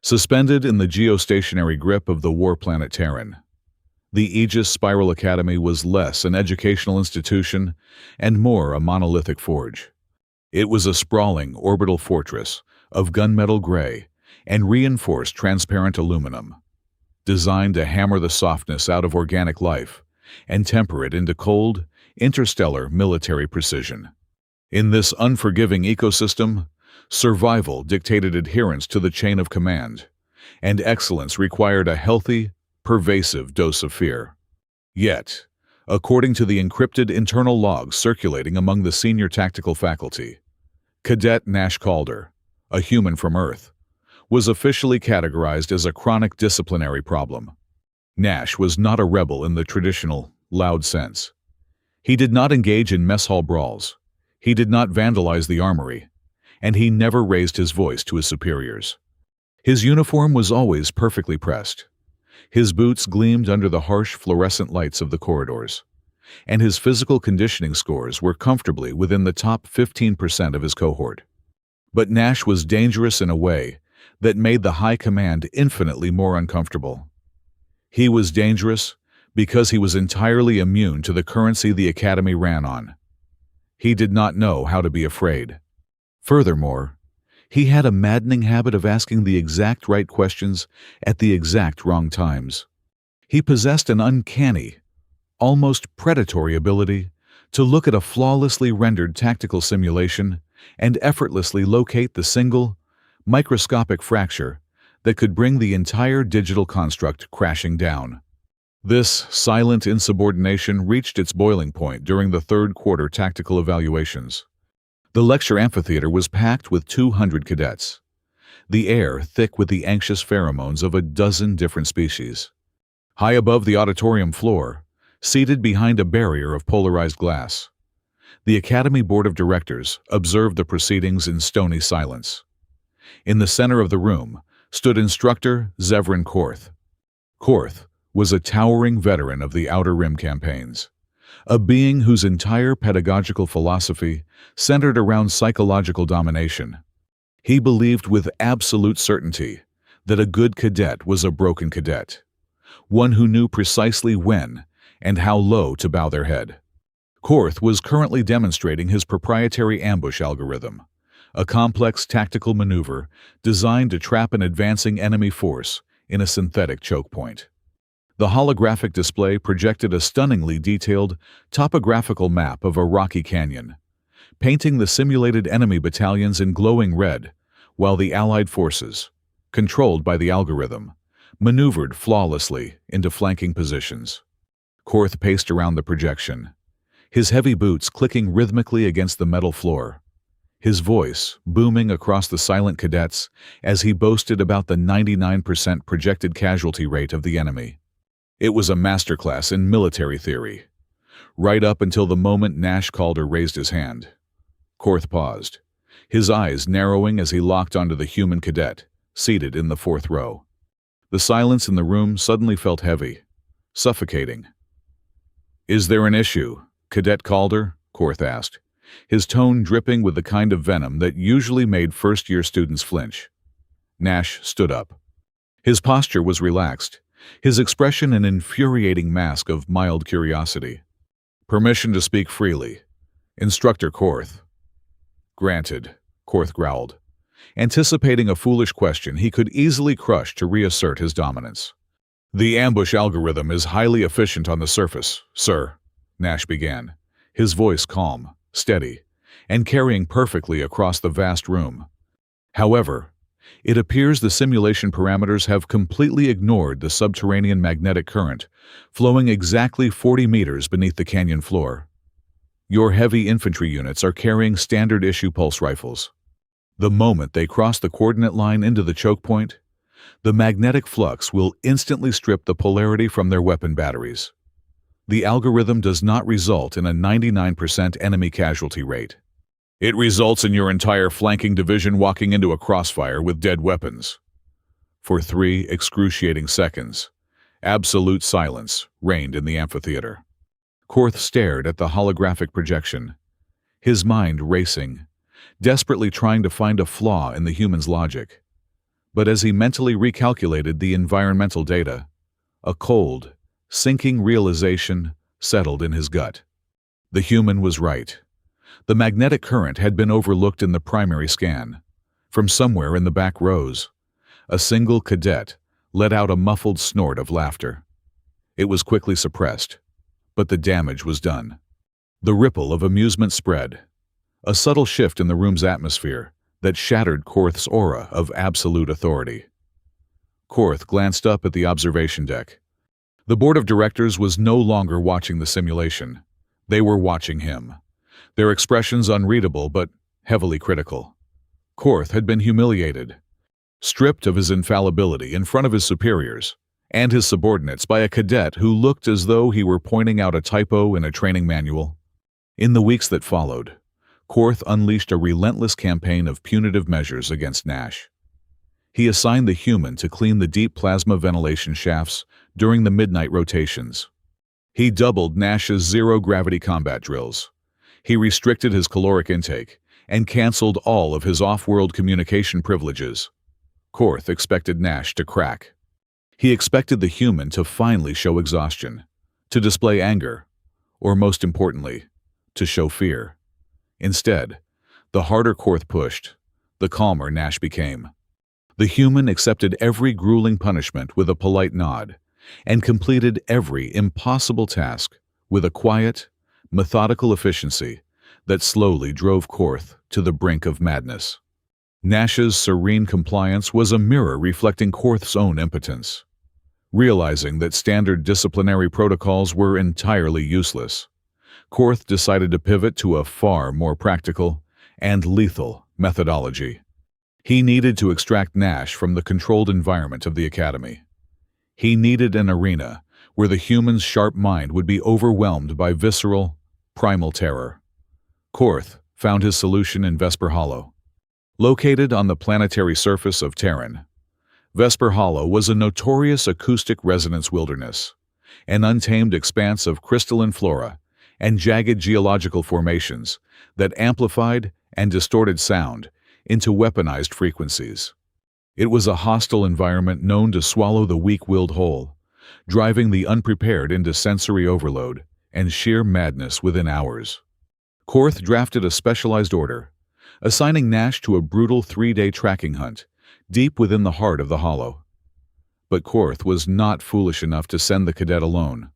Suspended in the geostationary grip of the war planet Teryn, the Aegis Spiral Academy was less an educational institution and more a monolithic forge. It was a sprawling orbital fortress of gunmetal gray and reinforced transparent aluminum, designed to hammer the softness out of organic life and temper it into cold, interstellar military precision. In this unforgiving ecosystem, survival dictated adherence to the chain of command, and excellence required a healthy, pervasive dose of fear. Yet, according to the encrypted internal logs circulating among the senior tactical faculty, Cadet Nash Calder, a human from Earth, was officially categorized as a chronic disciplinary problem. Nash was not a rebel in the traditional, loud sense. He did not engage in mess hall brawls, he did not vandalize the armory, and he never raised his voice to his superiors. His uniform was always perfectly pressed. His boots gleamed under the harsh fluorescent lights of the corridors, and his physical conditioning scores were comfortably within the top 15% of his cohort. But Nash was dangerous in a way that made the high command infinitely more uncomfortable. He was dangerous because he was entirely immune to the currency the Academy ran on. He did not know how to be afraid. Furthermore, he had a maddening habit of asking the exact right questions at the exact wrong times. He possessed an uncanny, almost predatory ability to look at a flawlessly rendered tactical simulation and effortlessly locate the single, microscopic fracture that could bring the entire digital construct crashing down. This silent insubordination reached its boiling point during the third quarter tactical evaluations. The lecture amphitheater was packed with 200 cadets, the air thick with the anxious pheromones of a dozen different species. High above the auditorium floor, seated behind a barrier of polarized glass, the Academy Board of Directors observed the proceedings in stony silence. In the center of the room stood Instructor Zevran Korth. Korth was a towering veteran of the Outer Rim campaigns, a being whose entire pedagogical philosophy centered around psychological domination. He believed with absolute certainty that a good cadet was a broken cadet, one who knew precisely when and how low to bow their head. Korth was currently demonstrating his proprietary ambush algorithm, a complex tactical maneuver designed to trap an advancing enemy force in a synthetic choke point. The holographic display projected a stunningly detailed topographical map of a rocky canyon, painting the simulated enemy battalions in glowing red, while the Allied forces, controlled by the algorithm, maneuvered flawlessly into flanking positions. Korth paced around the projection, his heavy boots clicking rhythmically against the metal floor, his voice booming across the silent cadets as he boasted about the 99% projected casualty rate of the enemy. It was a masterclass in military theory, right up until the moment Nash Calder raised his hand. Korth paused, his eyes narrowing as he locked onto the human cadet, seated in the fourth row. The silence in the room suddenly felt heavy, suffocating. "Is there an issue, Cadet Calder?" Korth asked, his tone dripping with the kind of venom that usually made first-year students flinch. Nash stood up. His posture was relaxed, his expression an infuriating mask of mild curiosity. "Permission to speak freely. Instructor Korth." "Granted," Korth growled, anticipating a foolish question he could easily crush to reassert his dominance. "The ambush algorithm is highly efficient on the surface, sir," Nash began, his voice calm, steady, and carrying perfectly across the vast room. "However, it appears the simulation parameters have completely ignored the subterranean magnetic current flowing exactly 40 meters beneath the canyon floor. Your heavy infantry units are carrying standard-issue pulse rifles. The moment they cross the coordinate line into the choke point, the magnetic flux will instantly strip the polarity from their weapon batteries. The algorithm does not result in a 99% enemy casualty rate. It results in your entire flanking division walking into a crossfire with dead weapons." For 3 excruciating seconds, absolute silence reigned in the amphitheater. Korth stared at the holographic projection, his mind racing, desperately trying to find a flaw in the human's logic. But as he mentally recalculated the environmental data, a cold, sinking realization settled in his gut. The human was right. The magnetic current had been overlooked in the primary scan. From somewhere in the back rows, a single cadet let out a muffled snort of laughter. It was quickly suppressed, but the damage was done. The ripple of amusement spread, a subtle shift in the room's atmosphere that shattered Korth's aura of absolute authority. Korth glanced up at the observation deck. The board of directors was no longer watching the simulation. They were watching him, their expressions unreadable but heavily critical. Korth had been humiliated, stripped of his infallibility in front of his superiors and his subordinates by a cadet who looked as though he were pointing out a typo in a training manual. In the weeks that followed, Korth unleashed a relentless campaign of punitive measures against Nash. He assigned the human to clean the deep plasma ventilation shafts during the midnight rotations. He doubled Nash's zero-gravity combat drills. He restricted his caloric intake and canceled all of his off-world communication privileges. Korth expected Nash to crack. He expected the human to finally show exhaustion, to display anger, or most importantly, to show fear. Instead, the harder Korth pushed, the calmer Nash became. The human accepted every grueling punishment with a polite nod and completed every impossible task with a quiet, methodical efficiency that slowly drove Korth to the brink of madness. Nash's serene compliance was a mirror reflecting Korth's own impotence. Realizing that standard disciplinary protocols were entirely useless, Korth decided to pivot to a far more practical and lethal methodology. He needed to extract Nash from the controlled environment of the Academy. He needed an arena where the human's sharp mind would be overwhelmed by visceral, primal terror. Korth found his solution in Vesper Hollow. Located on the planetary surface of Teryn, Vesper Hollow was a notorious acoustic resonance wilderness, an untamed expanse of crystalline flora and jagged geological formations that amplified and distorted sound into weaponized frequencies. It was a hostile environment known to swallow the weak-willed whole, driving the unprepared into sensory overload and sheer madness within hours. Korth drafted a specialized order, assigning Nash to a brutal 3-day tracking hunt deep within the heart of the hollow. But Korth was not foolish enough to send the cadet alone.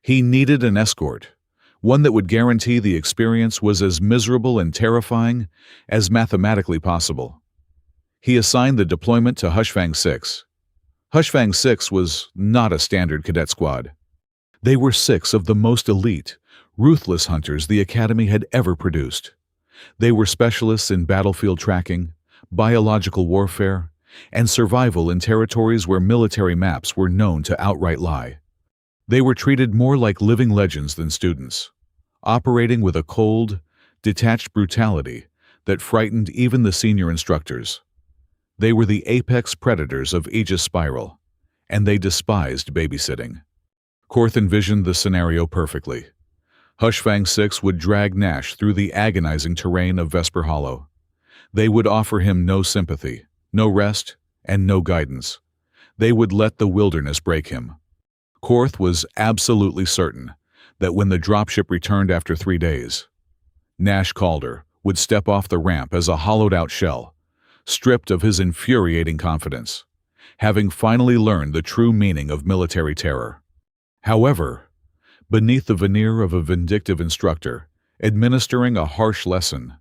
He needed an escort, one that would guarantee the experience was as miserable and terrifying as mathematically possible. He assigned the deployment to Hushfang 6. Hushfang 6 was not a standard cadet squad. They were 6 of the most elite, ruthless hunters the Academy had ever produced. They were specialists in battlefield tracking, biological warfare, and survival in territories where military maps were known to outright lie. They were treated more like living legends than students, operating with a cold, detached brutality that frightened even the senior instructors. They were the apex predators of Aegis Spiral, and they despised babysitting. Korth envisioned the scenario perfectly. Hushfang 6 would drag Nash through the agonizing terrain of Vesper Hollow. They would offer him no sympathy, no rest, and no guidance. They would let the wilderness break him. Korth was absolutely certain that when the dropship returned after 3 days, Nash Calder would step off the ramp as a hollowed-out shell, stripped of his infuriating confidence, having finally learned the true meaning of military terror. However, beneath the veneer of a vindictive instructor, administering a harsh lesson,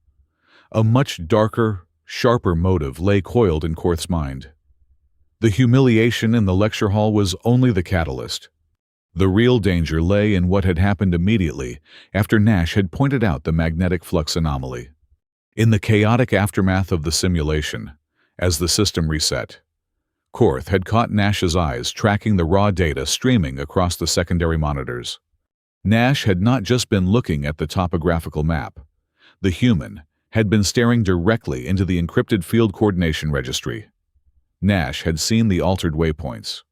a much darker, sharper motive lay coiled in Korth's mind. The humiliation in the lecture hall was only the catalyst. The real danger lay in what had happened immediately after Nash had pointed out the magnetic flux anomaly. In the chaotic aftermath of the simulation, as the system reset, Korth had caught Nash's eyes tracking the raw data streaming across the secondary monitors. Nash had not just been looking at the topographical map. The human had been staring directly into the encrypted field coordination registry. Nash had seen the altered waypoints.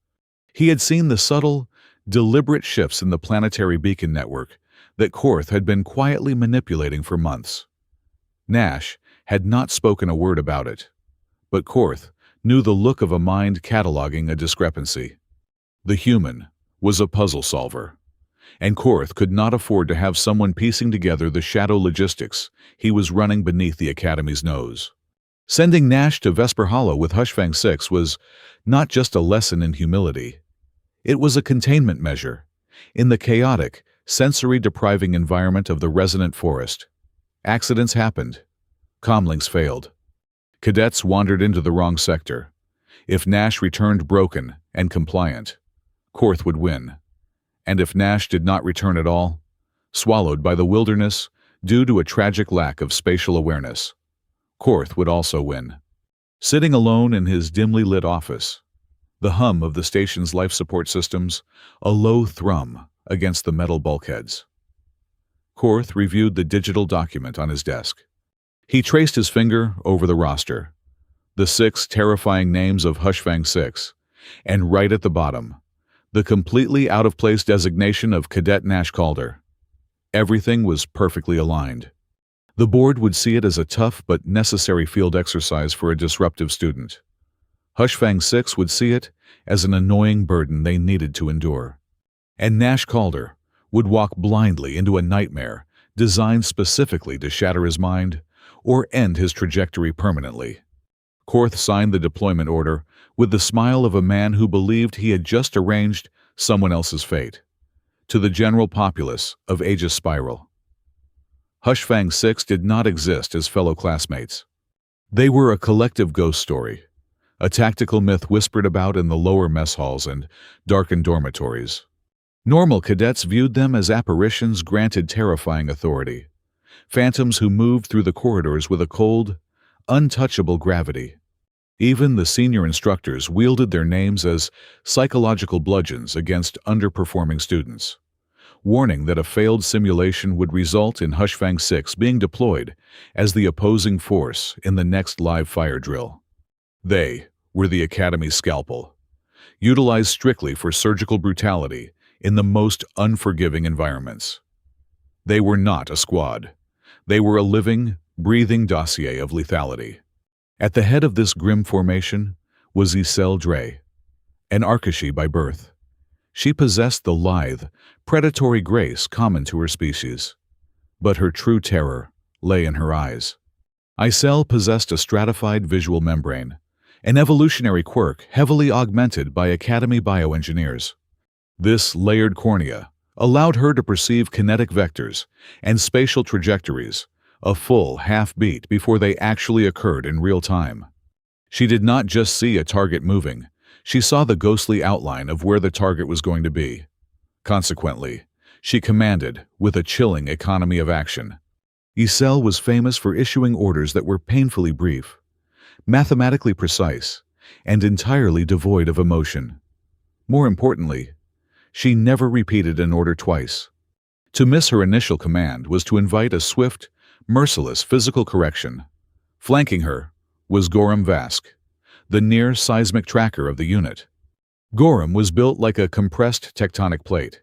He had seen the subtle, deliberate shifts in the planetary beacon network that Korth had been quietly manipulating for months. Nash had not spoken a word about it, but Korth knew the look of a mind cataloging a discrepancy. The human was a puzzle solver, and Korth could not afford to have someone piecing together the shadow logistics he was running beneath the Academy's nose. Sending Nash to Vesper Hollow with Hushfang 6 was not just a lesson in humility. It was a containment measure in the chaotic, sensory-depriving environment of the resonant forest. Accidents happened. Comlinks failed. Cadets wandered into the wrong sector. If Nash returned broken and compliant, Korth would win. And if Nash did not return at all, swallowed by the wilderness due to a tragic lack of spatial awareness, Korth would also win. Sitting alone in his dimly lit office, the hum of the station's life support systems a low thrum against the metal bulkheads. Korth reviewed the digital document on his desk. He traced his finger over the roster, the 6 terrifying names of Hushfang 6, and right at the bottom, the completely out-of-place designation of Cadet Nash Calder. Everything was perfectly aligned. The board would see it as a tough but necessary field exercise for a disruptive student. Hushfang 6 would see it as an annoying burden they needed to endure. And Nash Calder would walk blindly into a nightmare designed specifically to shatter his mind or end his trajectory permanently. Korth signed the deployment order with the smile of a man who believed he had just arranged someone else's fate. To the general populace of Aegis Spiral, Hushfang 6 did not exist as fellow classmates. They were a collective ghost story, a tactical myth whispered about in the lower mess halls and darkened dormitories. Normal cadets viewed them as apparitions granted terrifying authority, phantoms who moved through the corridors with a cold, untouchable gravity. Even the senior instructors wielded their names as psychological bludgeons against underperforming students, warning that a failed simulation would result in Hushfang 6 being deployed as the opposing force in the next live fire drill. They were the Academy's scalpel, utilized strictly for surgical brutality in the most unforgiving environments. They were not a squad. They were a living, breathing dossier of lethality. At the head of this grim formation was Isel Dre, an Arkashi by birth. She possessed the lithe, predatory grace common to her species, but her true terror lay in her eyes. Isel possessed a stratified visual membrane, an evolutionary quirk heavily augmented by Academy bioengineers. This layered cornea allowed her to perceive kinetic vectors and spatial trajectories a full half-beat before they actually occurred in real time. She did not just see a target moving, she saw the ghostly outline of where the target was going to be. Consequently, she commanded with a chilling economy of action. Isel was famous for issuing orders that were painfully brief, mathematically precise, and entirely devoid of emotion. More importantly, she never repeated an order twice. To miss her initial command was to invite a swift, merciless physical correction. Flanking her was Gorham Vask, the near-seismic tracker of the unit. Gorham was built like a compressed tectonic plate,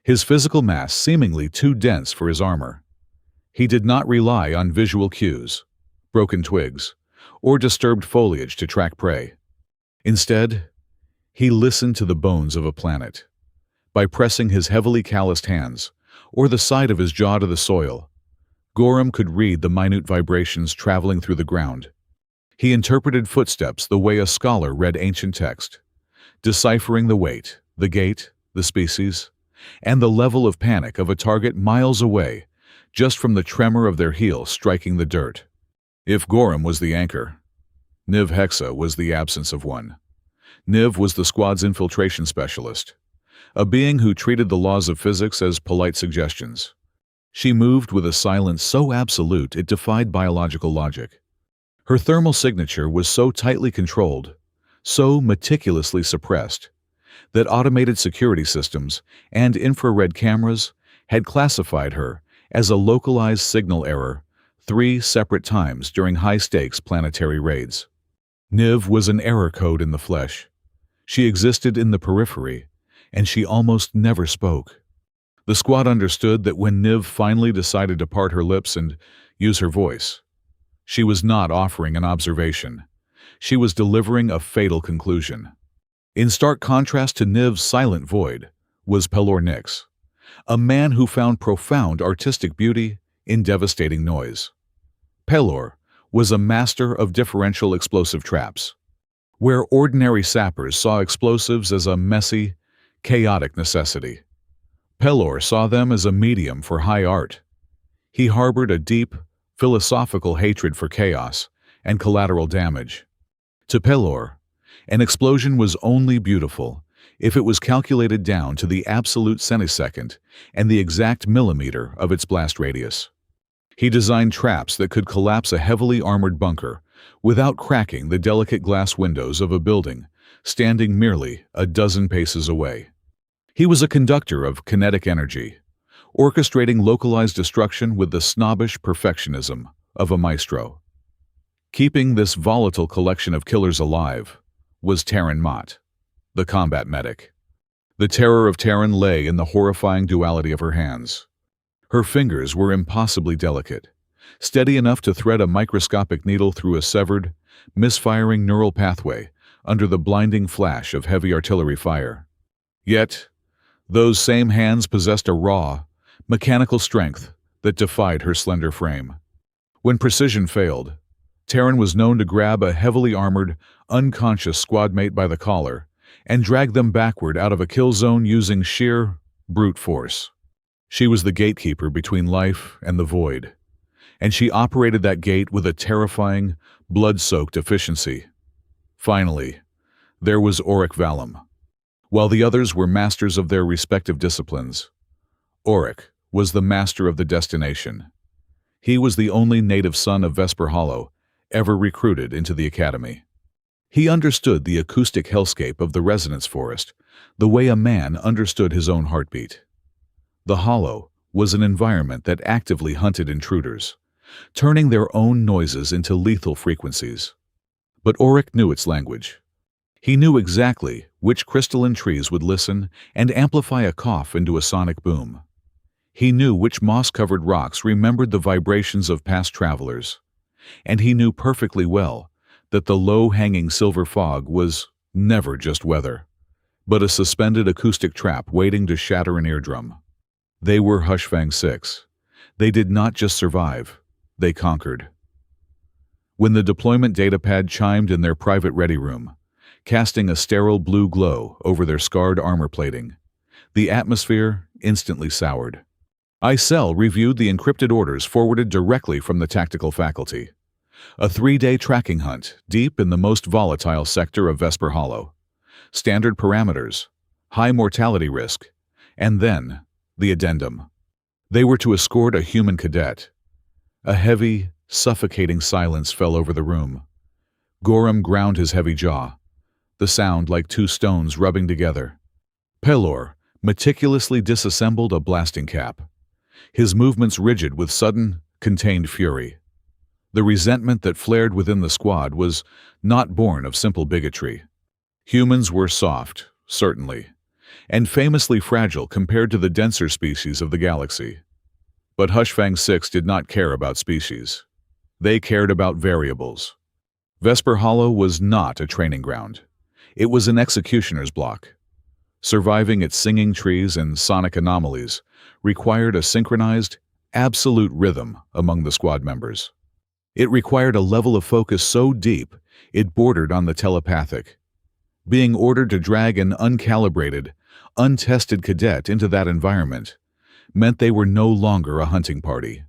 his physical mass seemingly too dense for his armor. He did not rely on visual cues, broken twigs, or disturbed foliage to track prey. Instead, he listened to the bones of a planet. By pressing his heavily calloused hands, or the side of his jaw to the soil, Gorham could read the minute vibrations traveling through the ground. He interpreted footsteps the way a scholar read ancient text, deciphering the weight, the gait, the species, and the level of panic of a target miles away just from the tremor of their heel striking the dirt. If Gorham was the anchor, Niv Hexa was the absence of one. Niv was the squad's infiltration specialist, a being who treated the laws of physics as polite suggestions. She moved with a silence so absolute it defied biological logic. Her thermal signature was so tightly controlled, so meticulously suppressed, that automated security systems and infrared cameras had classified her as a localized signal error 3 separate times during high-stakes planetary raids. Niv was an error code in the flesh. She existed in the periphery, and she almost never spoke. The squad understood that when Niv finally decided to part her lips and use her voice, she was not offering an observation. She was delivering a fatal conclusion. In stark contrast to Niv's silent void was Pelor Nix, a man who found profound artistic beauty in devastating noise. Pelor was a master of differential explosive traps. Where ordinary sappers saw explosives as a messy, chaotic necessity, Pelor saw them as a medium for high art. He harbored a deep, philosophical hatred for chaos and collateral damage. To Pelor, an explosion was only beautiful if it was calculated down to the absolute centisecond and the exact millimeter of its blast radius. He designed traps that could collapse a heavily armored bunker without cracking the delicate glass windows of a building standing merely a dozen paces away. He was a conductor of kinetic energy, orchestrating localized destruction with the snobbish perfectionism of a maestro. Keeping this volatile collection of killers alive was Teryn Mott, the combat medic. The terror of Teryn lay in the horrifying duality of her hands. Her fingers were impossibly delicate, steady enough to thread a microscopic needle through a severed, misfiring neural pathway under the blinding flash of heavy artillery fire. Yet, those same hands possessed a raw, mechanical strength that defied her slender frame. When precision failed, Teryn was known to grab a heavily armored, unconscious squad mate by the collar and drag them backward out of a kill zone using sheer, brute force. She was the gatekeeper between life and the void, and she operated that gate with a terrifying, blood-soaked efficiency. Finally, there was Auric Valum. While the others were masters of their respective disciplines, Auric was the master of the destination. He was the only native son of Vesper Hollow ever recruited into the academy. He understood the acoustic hellscape of the resonance forest the way a man understood his own heartbeat. The Hollow was an environment that actively hunted intruders, turning their own noises into lethal frequencies. But Auric knew its language. He knew exactly which crystalline trees would listen and amplify a cough into a sonic boom. He knew which moss-covered rocks remembered the vibrations of past travelers, and he knew perfectly well that the low-hanging silver fog was never just weather, but a suspended acoustic trap waiting to shatter an eardrum. They were Hushfang 6. They did not just survive, they conquered. When the deployment datapad chimed in their private ready room, casting a sterile blue glow over their scarred armor plating, the atmosphere instantly soured. Icel reviewed the encrypted orders forwarded directly from the tactical faculty. A 3-day tracking hunt deep in the most volatile sector of Vesper Hollow. Standard parameters, high mortality risk, and then the addendum. They were to escort a human cadet. A heavy, suffocating silence fell over the room. Gorham ground his heavy jaw, the sound like two stones rubbing together. Pelor meticulously disassembled a blasting cap, his movements rigid with sudden, contained fury. The resentment that flared within the squad was not born of simple bigotry. Humans were soft, certainly, and famously fragile compared to the denser species of the galaxy. But Hushfang 6 did not care about species. They cared about variables. Vesper Hollow was not a training ground. It was an executioner's block. Surviving its singing trees and sonic anomalies required a synchronized, absolute rhythm among the squad members. It required a level of focus so deep it bordered on the telepathic. Being ordered to drag an uncalibrated, untested cadet into that environment meant they were no longer a hunting party.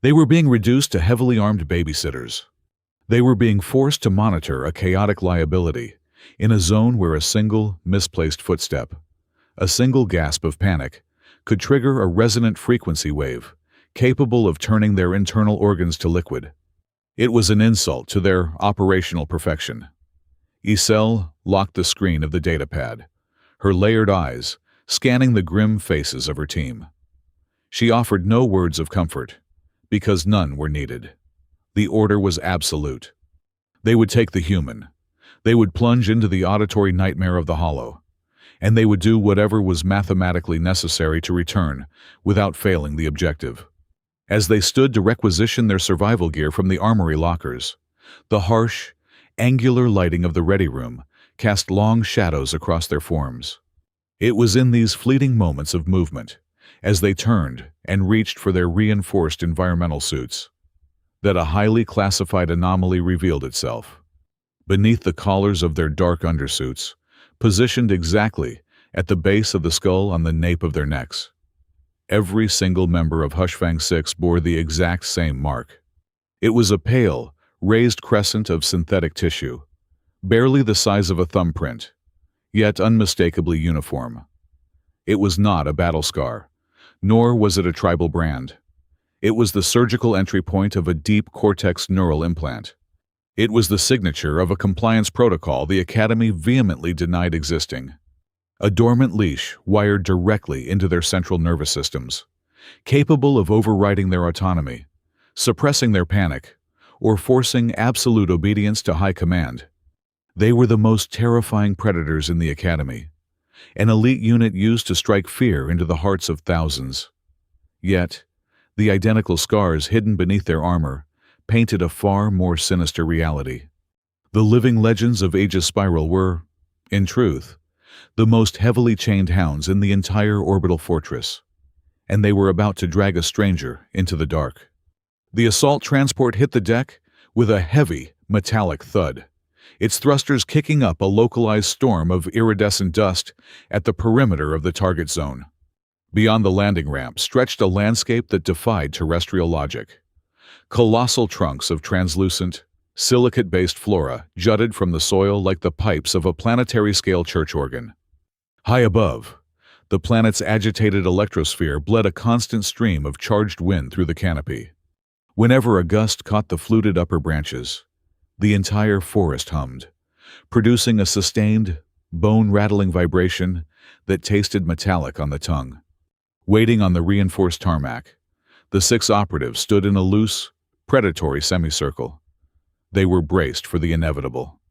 They were being reduced to heavily armed babysitters. They were being forced to monitor a chaotic liability in a zone where a single, misplaced footstep, a single gasp of panic, could trigger a resonant frequency wave capable of turning their internal organs to liquid. It was an insult to their operational perfection. Icel locked the screen of the datapad, her layered eyes scanning the grim faces of her team. She offered no words of comfort, because none were needed. The order was absolute. They would take the human. They would plunge into the auditory nightmare of the Hollow, and they would do whatever was mathematically necessary to return without failing the objective. As they stood to requisition their survival gear from the armory lockers, the harsh, Angular lighting of the ready room cast long shadows across their forms. It was in these fleeting moments of movement, as they turned and reached for their reinforced environmental suits, that a highly classified anomaly revealed itself. Beneath the collars of their dark undersuits, positioned exactly at the base of the skull on the nape of their necks. Every single member of Hushfang 6 bore the exact same mark. It was a pale, raised crescent of synthetic tissue, barely the size of a thumbprint, yet unmistakably uniform. It was not a battle scar, nor was it a tribal brand. It was the surgical entry point of a deep cortex neural implant. It was the signature of a compliance protocol the Academy vehemently denied existing. A dormant leash wired directly into their central nervous systems, capable of overriding their autonomy, suppressing their panic, or forcing absolute obedience to high command. They were the most terrifying predators in the Academy, an elite unit used to strike fear into the hearts of thousands. Yet, the identical scars hidden beneath their armor painted a far more sinister reality. The living legends of Aegis Spiral were, in truth, the most heavily chained hounds in the entire orbital fortress, and they were about to drag a stranger into the dark. The assault transport hit the deck with a heavy, metallic thud, its thrusters kicking up a localized storm of iridescent dust at the perimeter of the target zone. Beyond the landing ramp stretched a landscape that defied terrestrial logic. Colossal trunks of translucent, silicate-based flora jutted from the soil like the pipes of a planetary-scale church organ. High above, the planet's agitated electrosphere bled a constant stream of charged wind through the canopy. Whenever a gust caught the fluted upper branches, the entire forest hummed, producing a sustained, bone-rattling vibration that tasted metallic on the tongue. Waiting on the reinforced tarmac, the 6 operatives stood in a loose, predatory semicircle. They were braced for the inevitable.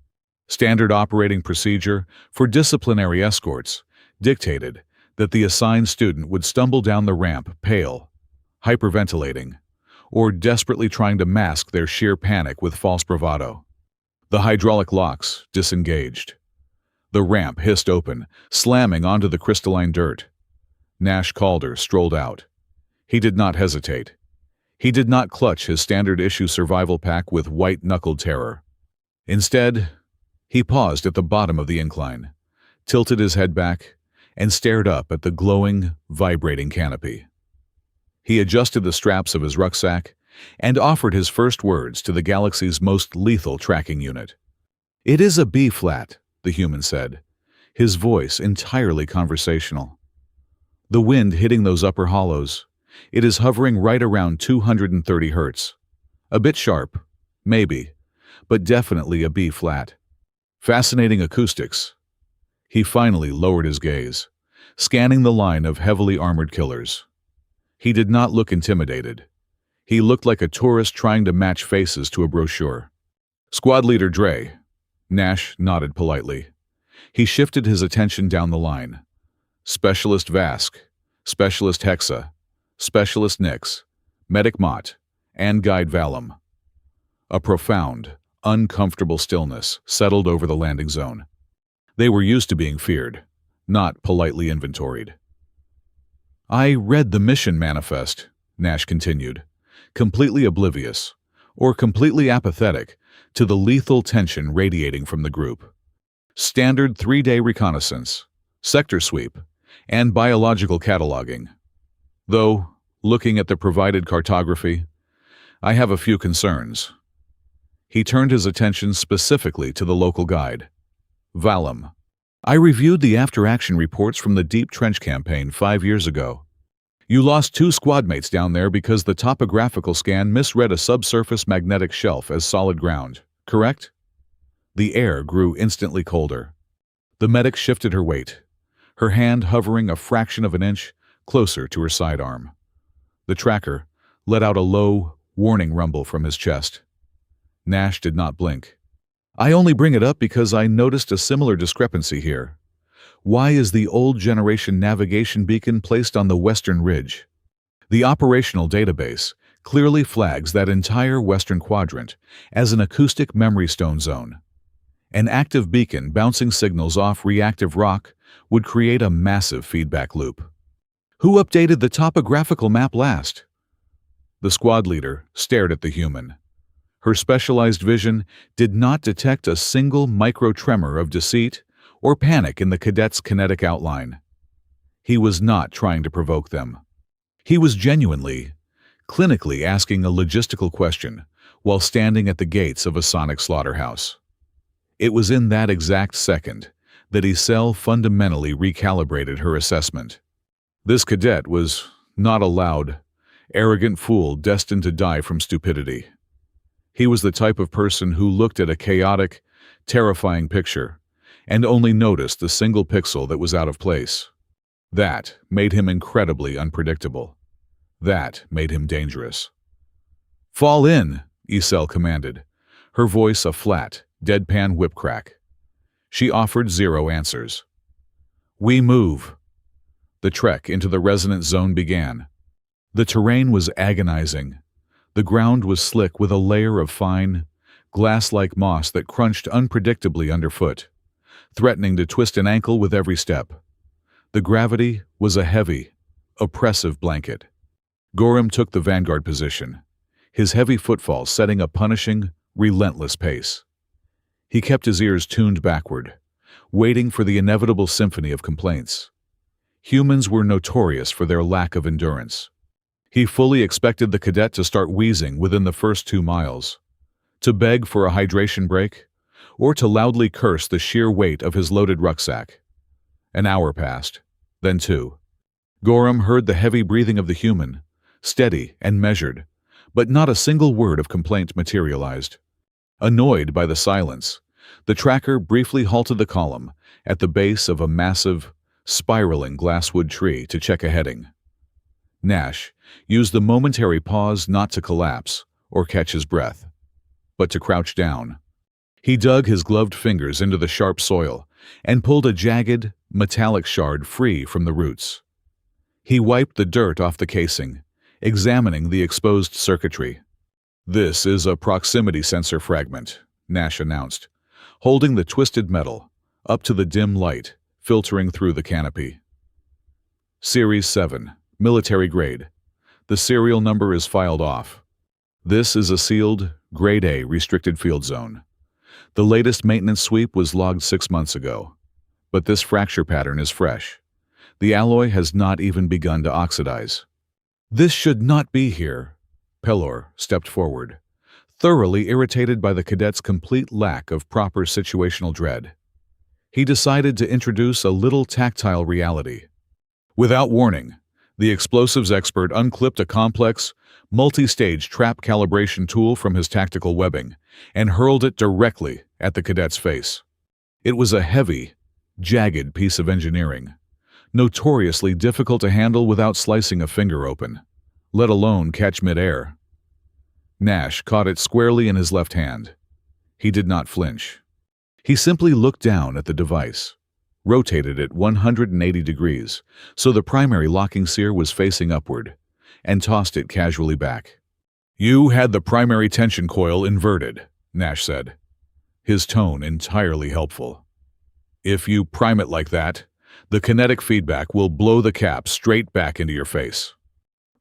Standard operating procedure for disciplinary escorts dictated that the assigned student would stumble down the ramp pale, hyperventilating, or desperately trying to mask their sheer panic with false bravado. The hydraulic locks disengaged. The ramp hissed open, slamming onto the crystalline dirt. Nash Calder strolled out. He did not hesitate. He did not clutch his standard-issue survival pack with white-knuckled terror. Instead, he paused at the bottom of the incline, tilted his head back, and stared up at the glowing, vibrating canopy. He adjusted the straps of his rucksack and offered his first words to the galaxy's most lethal tracking unit. "It is a B-flat," the human said, his voice entirely conversational. "The wind hitting those upper hollows, it is hovering right around 230 hertz. A bit sharp, maybe, but definitely a B-flat. Fascinating acoustics." He finally lowered his gaze, scanning the line of heavily armored killers. He did not look intimidated. He looked like a tourist trying to match faces to a brochure. "Squad Leader Dre." Nash nodded politely. He shifted his attention down the line. "Specialist Vask, Specialist Hexa, Specialist Nyx, Medic Mott, and Guide Valum." A profound, uncomfortable stillness settled over the landing zone. They were used to being feared, not politely inventoried. "I read the mission manifest," Nash continued, completely oblivious, or completely apathetic, to the lethal tension radiating from the group. Standard 3-day reconnaissance, sector sweep, and biological cataloging. Though, looking at the provided cartography, I have a few concerns. He turned his attention specifically to the local guide, Valum. "I reviewed the after-action reports from the Deep Trench campaign 5 years ago. You lost 2 squadmates down there because the topographical scan misread a subsurface magnetic shelf as solid ground, correct?" The air grew instantly colder. The medic shifted her weight, her hand hovering a fraction of an inch closer to her sidearm. The tracker let out a low, warning rumble from his chest. Nash did not blink. "I only bring it up because I noticed a similar discrepancy here. Why is the old generation navigation beacon placed on the western ridge? The operational database clearly flags that entire western quadrant as an acoustic memory stone zone. An active beacon bouncing signals off reactive rock would create a massive feedback loop. Who updated the topographical map last? The squad leader stared at the human. Her specialized vision did not detect a single micro-tremor of deceit or panic in the cadet's kinetic outline. He was not trying to provoke them. He was genuinely, clinically asking a logistical question while standing at the gates of a sonic slaughterhouse. It was in that exact second that Isel fundamentally recalibrated her assessment. This cadet was not a loud, arrogant fool destined to die from stupidity. He was the type of person who looked at a chaotic, terrifying picture and only noticed the single pixel that was out of place. That made him incredibly unpredictable. That made him dangerous. "Fall in," Isel commanded, her voice a flat, deadpan whip crack. She offered zero answers. "We move." The trek into the resonant zone began. The terrain was agonizing. The ground was slick with a layer of fine, glass-like moss that crunched unpredictably underfoot, threatening to twist an ankle with every step. The gravity was a heavy, oppressive blanket. Gorham took the vanguard position, his heavy footfall setting a punishing, relentless pace. He kept his ears tuned backward, waiting for the inevitable symphony of complaints. Humans were notorious for their lack of endurance. He fully expected the cadet to start wheezing within the first 2 miles, to beg for a hydration break, or to loudly curse the sheer weight of his loaded rucksack. An hour passed, then 2. Gorham heard the heavy breathing of the human, steady and measured, but not a single word of complaint materialized. Annoyed by the silence, the tracker briefly halted the column at the base of a massive, spiraling glasswood tree to check a heading. Nash used the momentary pause not to collapse or catch his breath, but to crouch down. He dug his gloved fingers into the sharp soil and pulled a jagged, metallic shard free from the roots. He wiped the dirt off the casing, examining the exposed circuitry. "This is a proximity sensor fragment," Nash announced, holding the twisted metal up to the dim light filtering through the canopy. "Series 7, military grade. The serial number is filed off. This is a sealed, Grade A restricted field zone. The latest maintenance sweep was logged 6 months ago, but this fracture pattern is fresh. The alloy has not even begun to oxidize." "This should not be here." Pelor stepped forward, thoroughly irritated by the cadet's complete lack of proper situational dread. He decided to introduce a little tactile reality. Without warning, the explosives expert unclipped a complex, multi-stage trap calibration tool from his tactical webbing and hurled it directly at the cadet's face. It was a heavy, jagged piece of engineering, notoriously difficult to handle without slicing a finger open, let alone catch mid-air. Nash caught it squarely in his left hand. He did not flinch. He simply looked down at the device, rotated it 180 degrees so the primary locking sear was facing upward, and tossed it casually back. "You had the primary tension coil inverted," Nash said, his tone entirely helpful. "If you prime it like that, the kinetic feedback will blow the cap straight back into your face.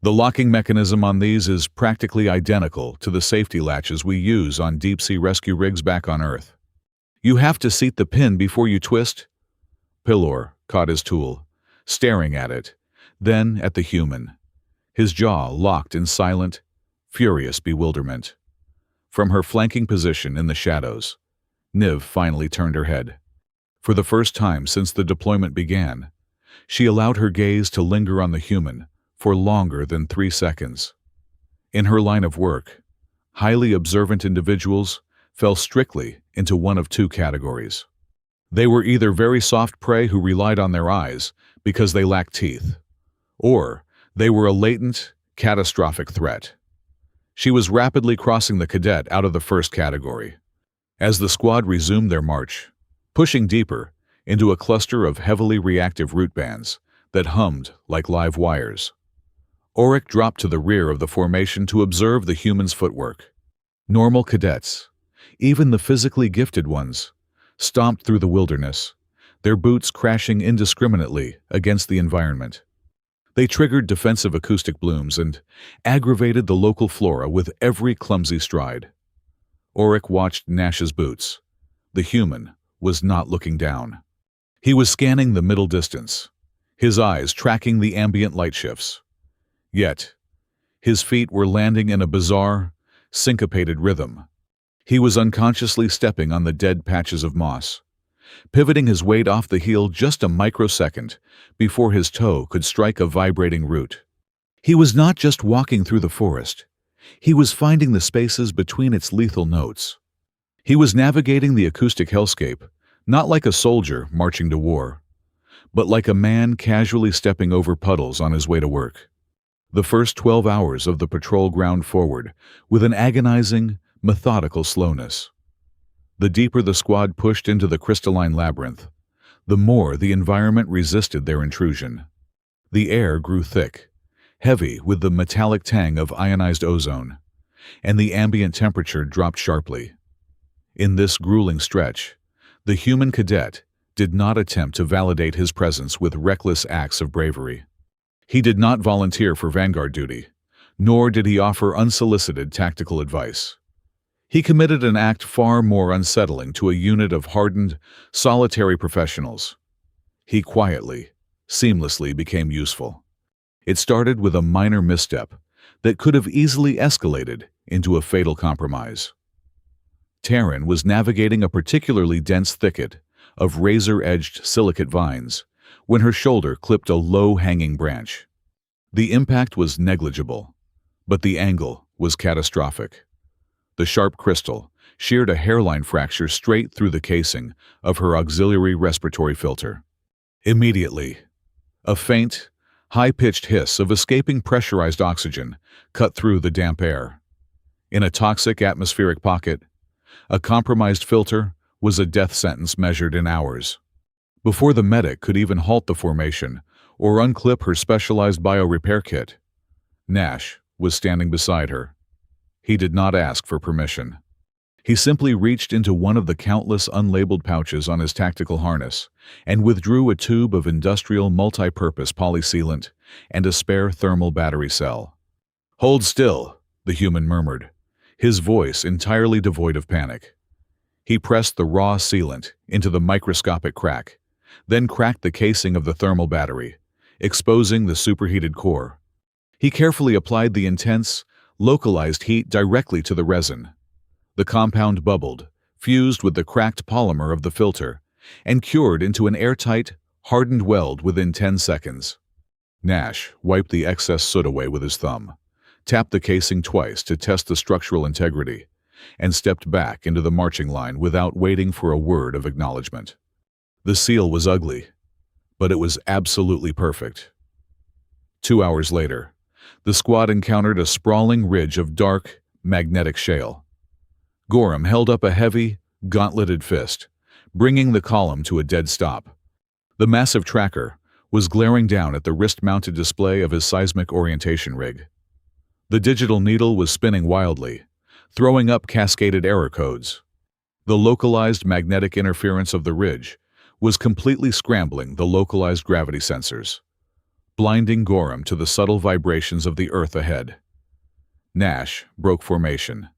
The locking mechanism on these is practically identical to the safety latches we use on deep-sea rescue rigs back on Earth. You have to seat the pin before you twist." Pelor caught his tool, staring at it, then at the human, his jaw locked in silent, furious bewilderment. From her flanking position in the shadows, Niv finally turned her head. For the first time since the deployment began, she allowed her gaze to linger on the human for longer than 3 seconds. In her line of work, highly observant individuals fell strictly into one of 2 categories. They were either very soft prey who relied on their eyes because they lacked teeth, or they were a latent, catastrophic threat. She was rapidly crossing the cadet out of the first category. As the squad resumed their march, pushing deeper into a cluster of heavily reactive root bands that hummed like live wires, Auric dropped to the rear of the formation to observe the human's footwork. Normal cadets, even the physically gifted ones, stomped through the wilderness, their boots crashing indiscriminately against the environment. They triggered defensive acoustic blooms and aggravated the local flora with every clumsy stride. Auric watched Nash's boots. The human was not looking down. He was scanning the middle distance, his eyes tracking the ambient light shifts. Yet, his feet were landing in a bizarre, syncopated rhythm. He was unconsciously stepping on the dead patches of moss, pivoting his weight off the heel just a microsecond before his toe could strike a vibrating root. He was not just walking through the forest. He was finding the spaces between its lethal notes. He was navigating the acoustic hellscape, not like a soldier marching to war, but like a man casually stepping over puddles on his way to work. The first 12 hours of the patrol ground forward with an agonizing, methodical slowness. The deeper the squad pushed into the crystalline labyrinth, the more the environment resisted their intrusion. The air grew thick, heavy with the metallic tang of ionized ozone, and the ambient temperature dropped sharply. In this grueling stretch, the human cadet did not attempt to validate his presence with reckless acts of bravery. He did not volunteer for vanguard duty, nor did he offer unsolicited tactical advice. He committed an act far more unsettling to a unit of hardened, solitary professionals. He quietly, seamlessly became useful. It started with a minor misstep that could have easily escalated into a fatal compromise. Teryn was navigating a particularly dense thicket of razor-edged silicate vines when her shoulder clipped a low-hanging branch. The impact was negligible, but the angle was catastrophic. The sharp crystal sheared a hairline fracture straight through the casing of her auxiliary respiratory filter. Immediately, a faint, high-pitched hiss of escaping pressurized oxygen cut through the damp air. In a toxic atmospheric pocket, a compromised filter was a death sentence measured in hours. Before the medic could even halt the formation or unclip her specialized biorepair kit, Nash was standing beside her. He did not ask for permission. He simply reached into one of the countless unlabeled pouches on his tactical harness and withdrew a tube of industrial multi-purpose polysealant and a spare thermal battery cell. "Hold still," the human murmured, his voice entirely devoid of panic. He pressed the raw sealant into the microscopic crack, then cracked the casing of the thermal battery, exposing the superheated core. He carefully applied the intense, localized heat directly to the resin. The compound bubbled, fused with the cracked polymer of the filter, and cured into an airtight, hardened weld within 10 seconds. Nash wiped the excess soot away with his thumb, tapped the casing twice to test the structural integrity, and stepped back into the marching line without waiting for a word of acknowledgement. The seal was ugly, but it was absolutely perfect. 2 hours later, the squad encountered a sprawling ridge of dark, magnetic shale. Gorham held up a heavy, gauntleted fist, bringing the column to a dead stop. The massive tracker was glaring down at the wrist-mounted display of his seismic orientation rig. The digital needle was spinning wildly, throwing up cascaded error codes. The localized magnetic interference of the ridge was completely scrambling the localized gravity sensors, blinding Gorham to the subtle vibrations of the Earth ahead. Nash broke formation,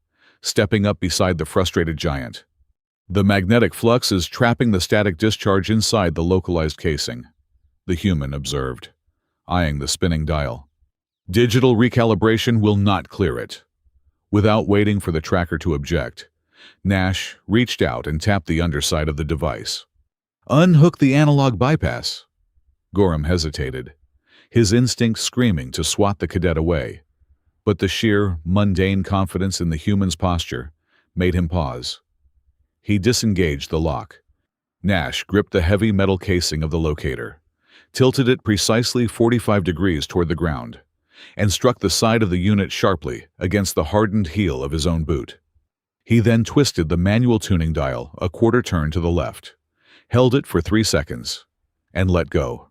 stepping up beside the frustrated giant. "The magnetic flux is trapping the static discharge inside the localized casing," the human observed, eyeing the spinning dial. "Digital recalibration will not clear it." Without waiting for the tracker to object, Nash reached out and tapped the underside of the device. "Unhook the analog bypass." Gorham hesitated, his instinct screaming to swat the cadet away, but the sheer, mundane confidence in the human's posture made him pause. He disengaged the lock. Nash gripped the heavy metal casing of the locator, tilted it precisely 45 degrees toward the ground, and struck the side of the unit sharply against the hardened heel of his own boot. He then twisted the manual tuning dial a quarter turn to the left, held it for 3 seconds, and let go.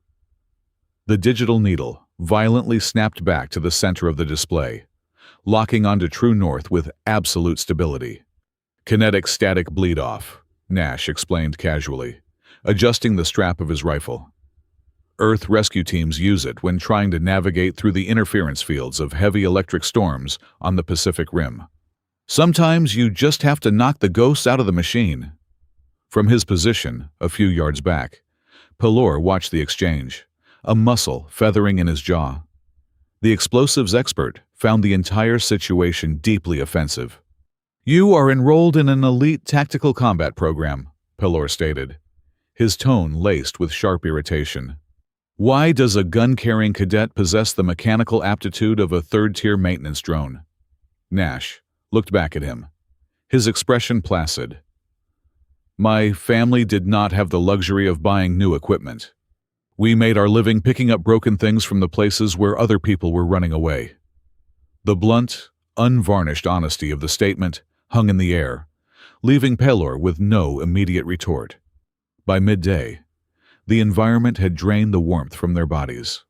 The digital needle violently snapped back to the center of the display, locking onto true north with absolute stability. Kinetic static bleed-off, Nash explained casually, adjusting the strap of his rifle. Earth rescue teams use it when trying to navigate through the interference fields of heavy electric storms on the Pacific Rim. Sometimes you just have to knock the ghosts out of the machine. From his position, a few yards back, Pelor watched the exchange, a muscle feathering in his jaw. The explosives expert found the entire situation deeply offensive. "You are enrolled in an elite tactical combat program," Pelor stated, his tone laced with sharp irritation. "Why does a gun-carrying cadet possess the mechanical aptitude of a third-tier maintenance drone?" Nash looked back at him, his expression placid. "My family did not have the luxury of buying new equipment. We made our living picking up broken things from the places where other people were running away." The blunt, unvarnished honesty of the statement hung in the air, leaving Pelor with no immediate retort. By midday, the environment had drained the warmth from their bodies.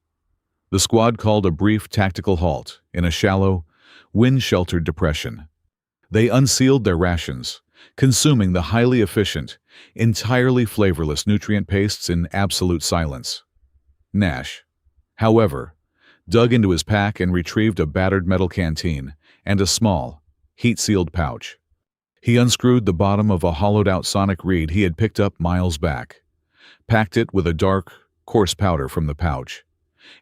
The squad called a brief tactical halt in a shallow, wind-sheltered depression. They unsealed their rations, consuming the highly efficient, entirely flavorless nutrient pastes in absolute silence. Nash, however, dug into his pack and retrieved a battered metal canteen and a small, heat-sealed pouch. He unscrewed the bottom of a hollowed-out sonic reed he had picked up miles back, packed it with a dark, coarse powder from the pouch,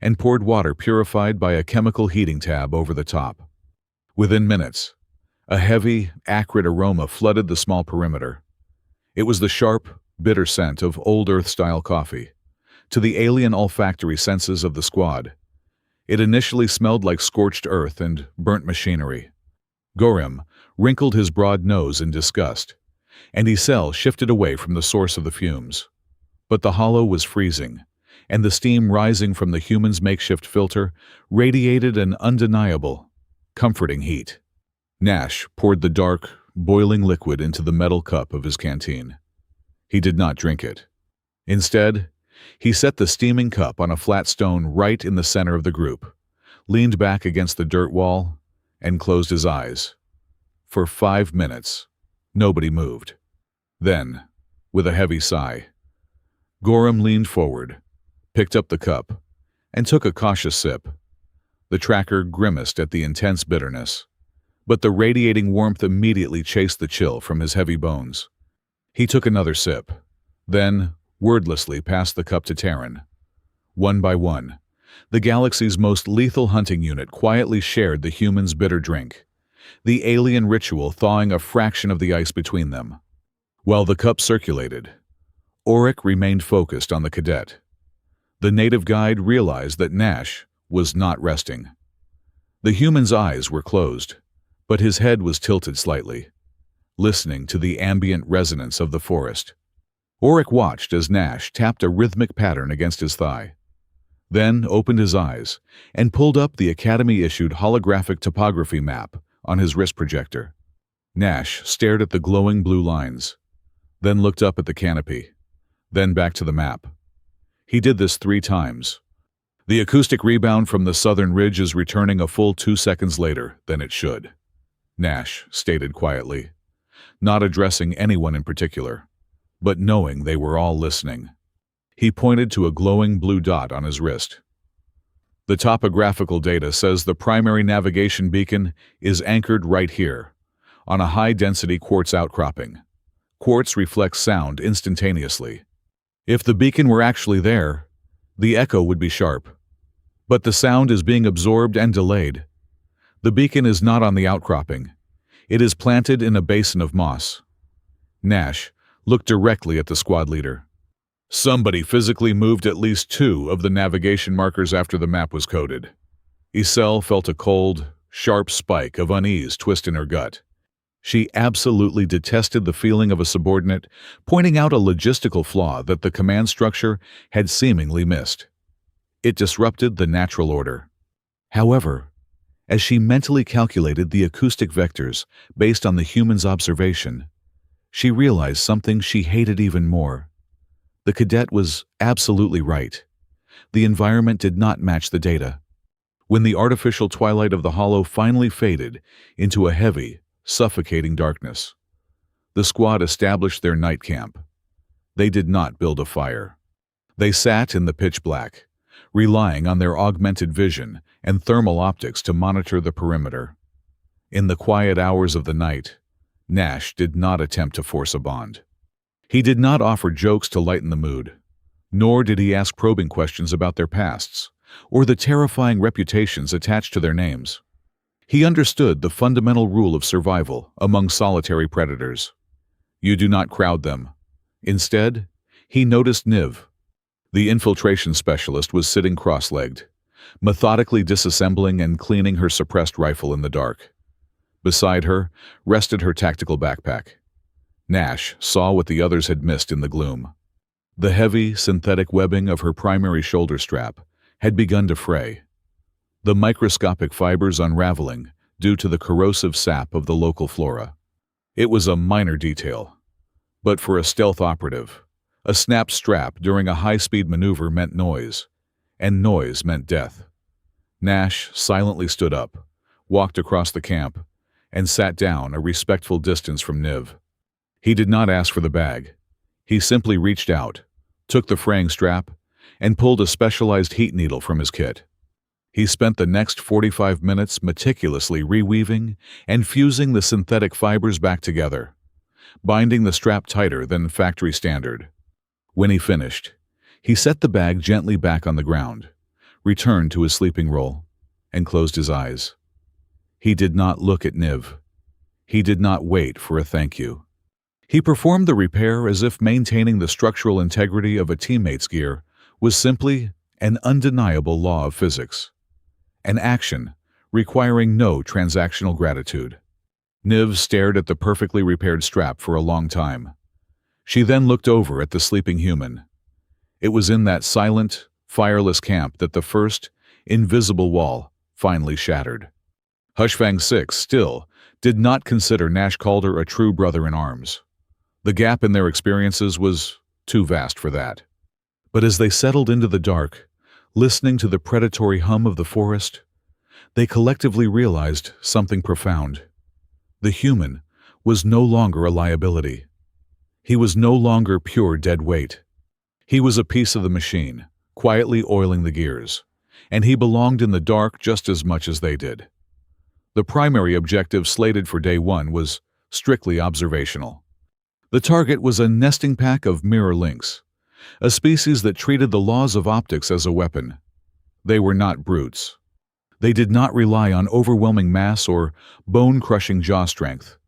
and poured water purified by a chemical heating tab over the top. Within minutes, a heavy, acrid aroma flooded the small perimeter. It was the sharp, bitter scent of old Earth-style coffee. To the alien olfactory senses of the squad, it initially smelled like scorched earth and burnt machinery. Gorham wrinkled his broad nose in disgust, and Isel shifted away from the source of the fumes. But the hollow was freezing, and the steam rising from the human's makeshift filter radiated an undeniable, comforting heat. Nash poured the dark, boiling liquid into the metal cup of his canteen. He did not drink it. Instead, he set the steaming cup on a flat stone right in the center of the group, leaned back against the dirt wall, and closed his eyes. For 5 minutes, nobody moved. Then, with a heavy sigh, Gorham leaned forward, picked up the cup, and took a cautious sip. The tracker grimaced at the intense bitterness, but the radiating warmth immediately chased the chill from his heavy bones. He took another sip, then wordlessly passed the cup to Teryn. One by one, the galaxy's most lethal hunting unit quietly shared the human's bitter drink, the alien ritual thawing a fraction of the ice between them. While the cup circulated, Auric remained focused on the cadet. The native guide realized that Nash was not resting. The human's eyes were closed, but his head was tilted slightly, listening to the ambient resonance of the forest. Auric watched as Nash tapped a rhythmic pattern against his thigh, then opened his eyes and pulled up the Academy-issued holographic topography map on his wrist projector. Nash stared at the glowing blue lines, then looked up at the canopy, then back to the map. He did this 3 times. The acoustic rebound from the southern ridge is returning a full 2 seconds later than it should, Nash stated quietly, not addressing anyone in particular, but knowing they were all listening. He pointed to a glowing blue dot on his wrist. The topographical data says the primary navigation beacon is anchored right here, on a high-density quartz outcropping. Quartz reflects sound instantaneously. If the beacon were actually there, the echo would be sharp. But the sound is being absorbed and delayed. The beacon is not on the outcropping. It is planted in a basin of moss. Nash looked directly at the squad leader. Somebody physically moved at least 2 of the navigation markers after the map was coded. Isel felt a cold, sharp spike of unease twist in her gut. She absolutely detested the feeling of a subordinate pointing out a logistical flaw that the command structure had seemingly missed. It disrupted the natural order. However, as she mentally calculated the acoustic vectors based on the human's observation, she realized something she hated even more. The cadet was absolutely right. The environment did not match the data. When the artificial twilight of the hollow finally faded into a heavy, suffocating darkness, The squad established their night camp. They did not build a fire. They sat in the pitch black, relying on their augmented vision and thermal optics to monitor the perimeter. In the quiet hours of the night, Nash did not attempt to force a bond. He did not offer jokes to lighten the mood, nor did he ask probing questions about their pasts or the terrifying reputations attached to their names. He understood the fundamental rule of survival among solitary predators. You do not crowd them. Instead, he noticed Niv. The infiltration specialist was sitting cross-legged, methodically disassembling and cleaning her suppressed rifle in the dark. Beside her rested her tactical backpack. Nash saw what the others had missed in the gloom. The heavy, synthetic webbing of her primary shoulder strap had begun to fray, the microscopic fibers unraveling due to the corrosive sap of the local flora. It was a minor detail, but for a stealth operative, a snapped strap during a high-speed maneuver meant noise, and noise meant death. Nash silently stood up, walked across the camp, and sat down a respectful distance from Niv. He did not ask for the bag. He simply reached out, took the fraying strap, and pulled a specialized heat needle from his kit. He spent the next 45 minutes meticulously reweaving and fusing the synthetic fibers back together, binding the strap tighter than factory standard. When he finished, he set the bag gently back on the ground, returned to his sleeping roll, and closed his eyes. He did not look at Niv. He did not wait for a thank you. He performed the repair as if maintaining the structural integrity of a teammate's gear was simply an undeniable law of physics, an action requiring no transactional gratitude. Niv stared at the perfectly repaired strap for a long time. She then looked over at the sleeping human. It was in that silent, fireless camp that the first, invisible wall finally shattered. Hushfang 6 still did not consider Nash Calder a true brother in arms. The gap in their experiences was too vast for that. But as they settled into the dark, listening to the predatory hum of the forest, they collectively realized something profound. The human was no longer a liability. He was no longer pure dead weight. He was a piece of the machine, quietly oiling the gears, and he belonged in the dark just as much as they did. The primary objective slated for day one was strictly observational. The target was a nesting pack of mirror lynx, a species that treated the laws of optics as a weapon. They were not brutes. They did not rely on overwhelming mass or bone-crushing jaw strength,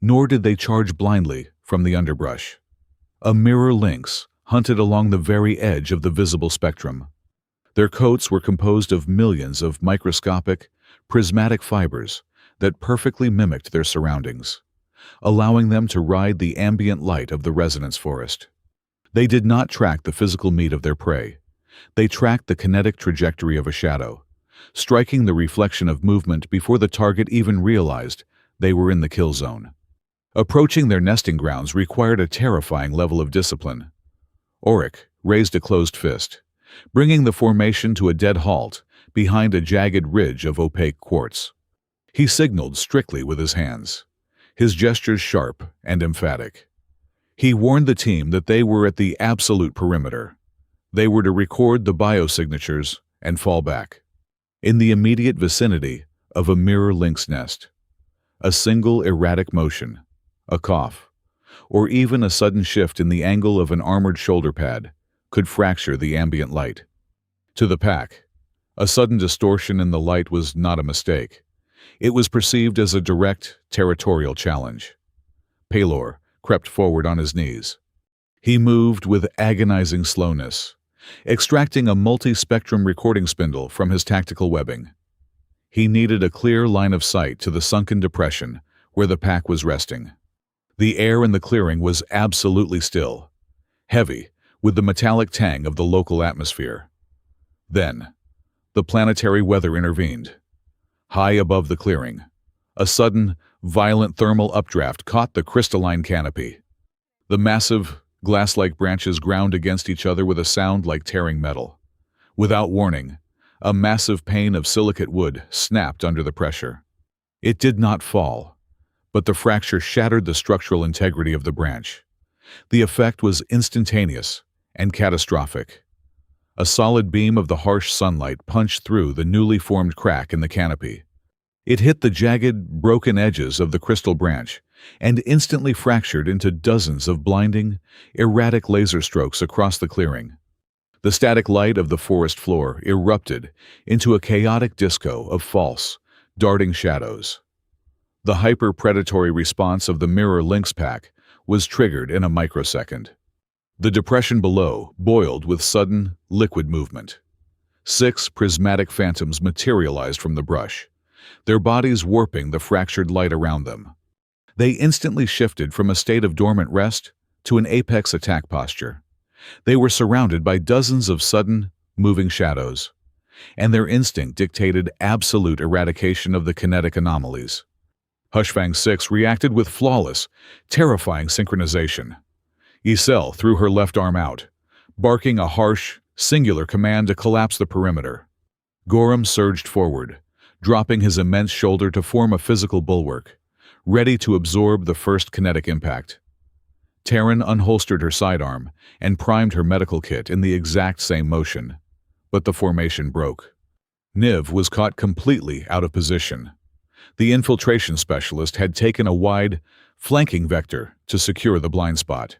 nor did they charge blindly from the underbrush. A mirror lynx hunted along the very edge of the visible spectrum. Their coats were composed of millions of microscopic, prismatic fibers that perfectly mimicked their surroundings, allowing them to ride the ambient light of the resonance forest. They did not track the physical meat of their prey. They tracked the kinetic trajectory of a shadow, striking the reflection of movement before the target even realized they were in the kill zone. Approaching their nesting grounds required a terrifying level of discipline. Auric raised a closed fist, bringing the formation to a dead halt behind a jagged ridge of opaque quartz. He signaled strictly with his hands, his gestures sharp and emphatic. He warned the team that they were at the absolute perimeter. They were to record the biosignatures and fall back. In the immediate vicinity of a mirror lynx nest, a single erratic motion, a cough, or even a sudden shift in the angle of an armored shoulder pad could fracture the ambient light. To the pack, a sudden distortion in the light was not a mistake. It was perceived as a direct territorial challenge. Pelor crept forward on his knees. He moved with agonizing slowness, extracting a multi-spectrum recording spindle from his tactical webbing. He needed a clear line of sight to the sunken depression where the pack was resting. The air in the clearing was absolutely still, heavy with the metallic tang of the local atmosphere. Then, the planetary weather intervened. High above the clearing, a sudden, violent thermal updraft caught the crystalline canopy. The massive, glass-like branches ground against each other with a sound like tearing metal. Without warning, a massive pane of silicate wood snapped under the pressure. It did not fall, but the fracture shattered the structural integrity of the branch. The effect was instantaneous and catastrophic. A solid beam of the harsh sunlight punched through the newly formed crack in the canopy. It hit the jagged, broken edges of the crystal branch and instantly fractured into dozens of blinding, erratic laser strokes across the clearing. The static light of the forest floor erupted into a chaotic disco of false, darting shadows. The hyper-predatory response of the mirror lynx pack was triggered in a microsecond. The depression below boiled with sudden, liquid movement. 6 prismatic phantoms materialized from the brush, their bodies warping the fractured light around them. They instantly shifted from a state of dormant rest to an apex attack posture. They were surrounded by dozens of sudden, moving shadows, and their instinct dictated absolute eradication of the kinetic anomalies. Hushfang 6 reacted with flawless, terrifying synchronization. Isel threw her left arm out, barking a harsh, singular command to collapse the perimeter. Gorham surged forward, dropping his immense shoulder to form a physical bulwark, ready to absorb the first kinetic impact. Teryn unholstered her sidearm and primed her medical kit in the exact same motion, but the formation broke. Niv was caught completely out of position. The infiltration specialist had taken a wide, flanking vector to secure the blind spot.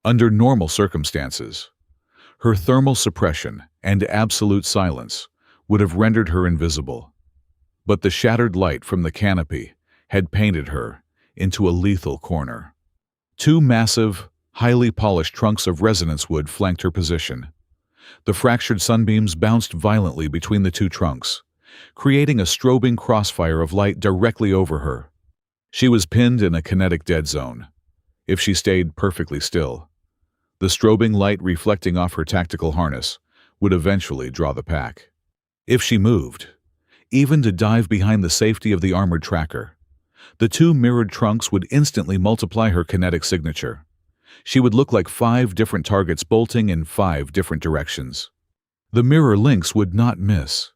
Under normal circumstances, her thermal suppression and absolute silence would have rendered her invisible. But the shattered light from the canopy had painted her into a lethal corner. 2 massive, highly polished trunks of resonance wood flanked her position. The fractured sunbeams bounced violently between the 2 trunks, creating a strobing crossfire of light directly over her. She was pinned in a kinetic dead zone. If she stayed perfectly still, the strobing light reflecting off her tactical harness would eventually draw the pack. If she moved, even to dive behind the safety of the armored tracker, the 2 mirrored trunks would instantly multiply her kinetic signature. She would look like 5 different targets bolting in 5 different directions. The mirror lynx would not miss.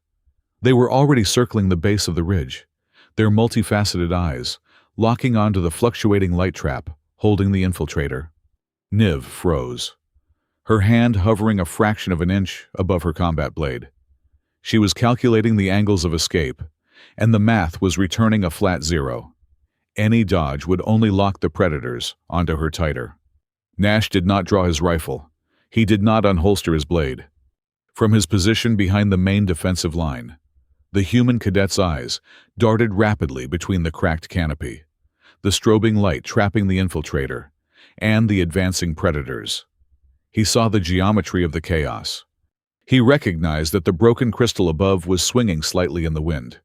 They were already circling the base of the ridge, their multifaceted eyes locking onto the fluctuating light trap holding the infiltrator. Niv froze, her hand hovering a fraction of an inch above her combat blade. She was calculating the angles of escape, and the math was returning a flat 0. Any dodge would only lock the predators onto her tighter. Nash did not draw his rifle. He did not unholster his blade. From his position behind the main defensive line, the human cadet's eyes darted rapidly between the cracked canopy, the strobing light trapping the infiltrator, and the advancing predators. He saw the geometry of the chaos. He recognized that the broken crystal above was swinging slightly in the wind,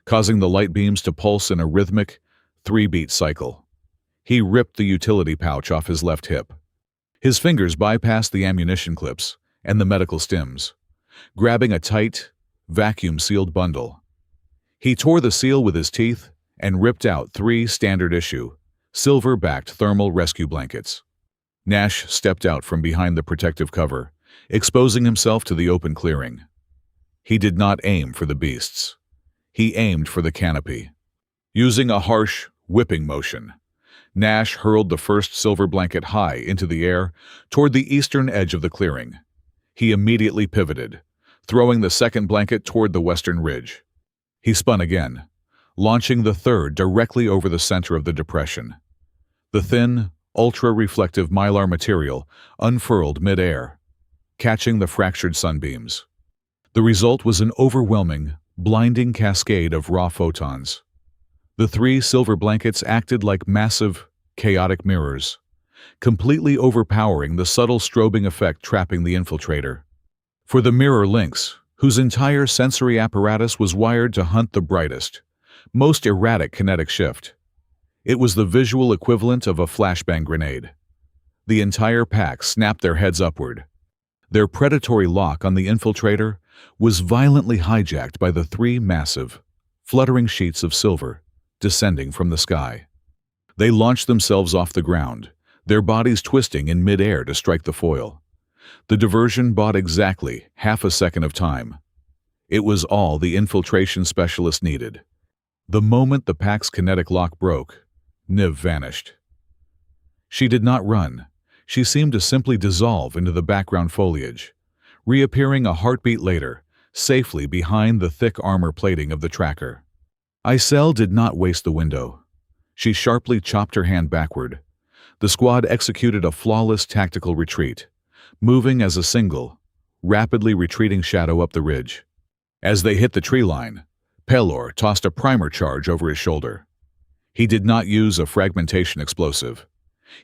causing the light beams to pulse in a rhythmic, 3-beat cycle. He ripped the utility pouch off his left hip. His fingers bypassed the ammunition clips and the medical stims, grabbing a tight, vacuum-sealed bundle. He tore the seal with his teeth and ripped out 3 standard-issue, silver-backed thermal rescue blankets. Nash stepped out from behind the protective cover, exposing himself to the open clearing. He did not aim for the beasts. He aimed for the canopy. Using a harsh, whipping motion, Nash hurled the first silver blanket high into the air toward the eastern edge of the clearing. He immediately pivoted, throwing the second blanket toward the western ridge. He spun again, launching the third directly over the center of the depression. The thin, ultra-reflective mylar material unfurled mid-air, catching the fractured sunbeams. The result was an overwhelming, blinding cascade of raw photons. The 3 silver blankets acted like massive, chaotic mirrors, completely overpowering the subtle strobing effect trapping the infiltrator. For the mirror lynx, whose entire sensory apparatus was wired to hunt the brightest, most erratic kinetic shift, it was the visual equivalent of a flashbang grenade. The entire pack snapped their heads upward. Their predatory lock on the infiltrator was violently hijacked by the 3 massive, fluttering sheets of silver descending from the sky. They launched themselves off the ground, their bodies twisting in mid-air to strike the foil. The diversion bought exactly half a second of time. It was all the infiltration specialist needed. The moment the pack's kinetic lock broke, Niv vanished. She did not run. She seemed to simply dissolve into the background foliage, reappearing a heartbeat later, safely behind the thick armor plating of the tracker. Isel did not waste the window. She sharply chopped her hand backward. The squad executed a flawless tactical retreat, moving as a single, rapidly retreating shadow up the ridge. As they hit the tree line, Pelor tossed a primer charge over his shoulder. He did not use a fragmentation explosive.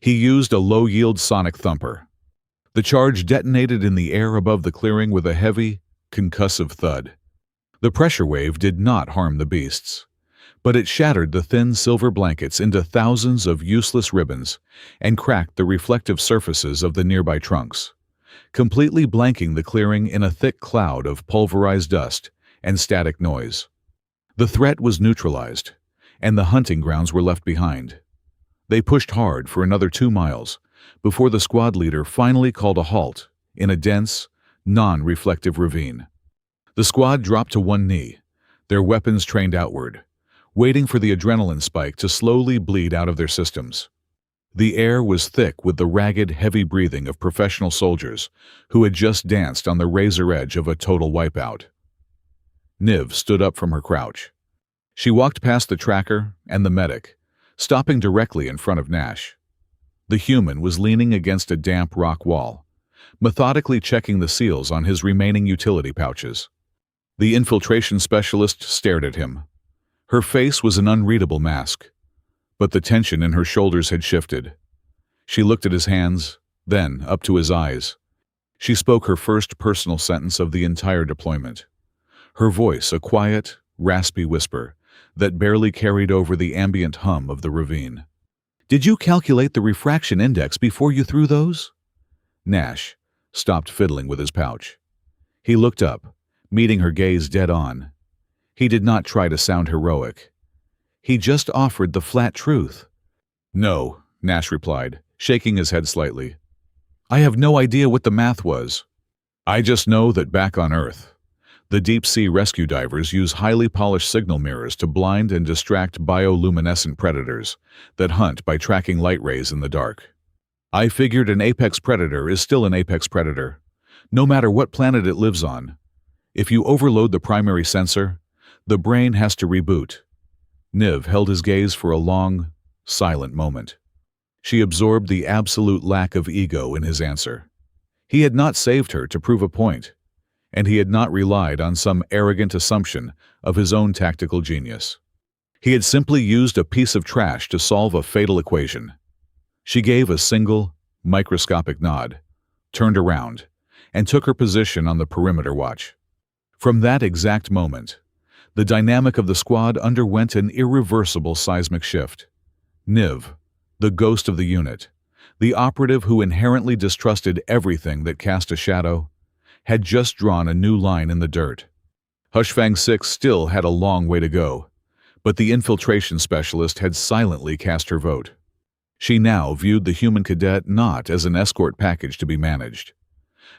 He used a low-yield sonic thumper. The charge detonated in the air above the clearing with a heavy, concussive thud. The pressure wave did not harm the beasts, but it shattered the thin silver blankets into thousands of useless ribbons and cracked the reflective surfaces of the nearby trunks, completely blanking the clearing in a thick cloud of pulverized dust and static noise. The threat was neutralized, and the hunting grounds were left behind. They pushed hard for another 2 miles before the squad leader finally called a halt in a dense, non-reflective ravine. The squad dropped to one knee, their weapons trained outward, waiting for the adrenaline spike to slowly bleed out of their systems. The air was thick with the ragged, heavy breathing of professional soldiers who had just danced on the razor edge of a total wipeout. Niv stood up from her crouch. She walked past the tracker and the medic, stopping directly in front of Nash. The human was leaning against a damp rock wall, methodically checking the seals on his remaining utility pouches. The infiltration specialist stared at him. Her face was an unreadable mask, but the tension in her shoulders had shifted. She looked at his hands, then up to his eyes. She spoke her first personal sentence of the entire deployment. Her voice a quiet, raspy whisper that barely carried over the ambient hum of the ravine. "Did you calculate the refraction index before you threw those?" Nash stopped fiddling with his pouch. He looked up, meeting her gaze dead on. He did not try to sound heroic. He just offered the flat truth. "No," Nash replied, shaking his head slightly. "I have no idea what the math was. I just know that back on Earth, the deep-sea rescue divers use highly polished signal mirrors to blind and distract bioluminescent predators that hunt by tracking light rays in the dark. I figured an apex predator is still an apex predator, no matter what planet it lives on. If you overload the primary sensor, the brain has to reboot." Niv held his gaze for a long, silent moment. She absorbed the absolute lack of ego in his answer. He had not saved her to prove a point, and he had not relied on some arrogant assumption of his own tactical genius. He had simply used a piece of trash to solve a fatal equation. She gave a single, microscopic nod, turned around, and took her position on the perimeter watch. From that exact moment, the dynamic of the squad underwent an irreversible seismic shift. Niv, the ghost of the unit, the operative who inherently distrusted everything that cast a shadow, had just drawn a new line in the dirt. Hushfang 6 still had a long way to go, but the infiltration specialist had silently cast her vote. She now viewed the human cadet not as an escort package to be managed,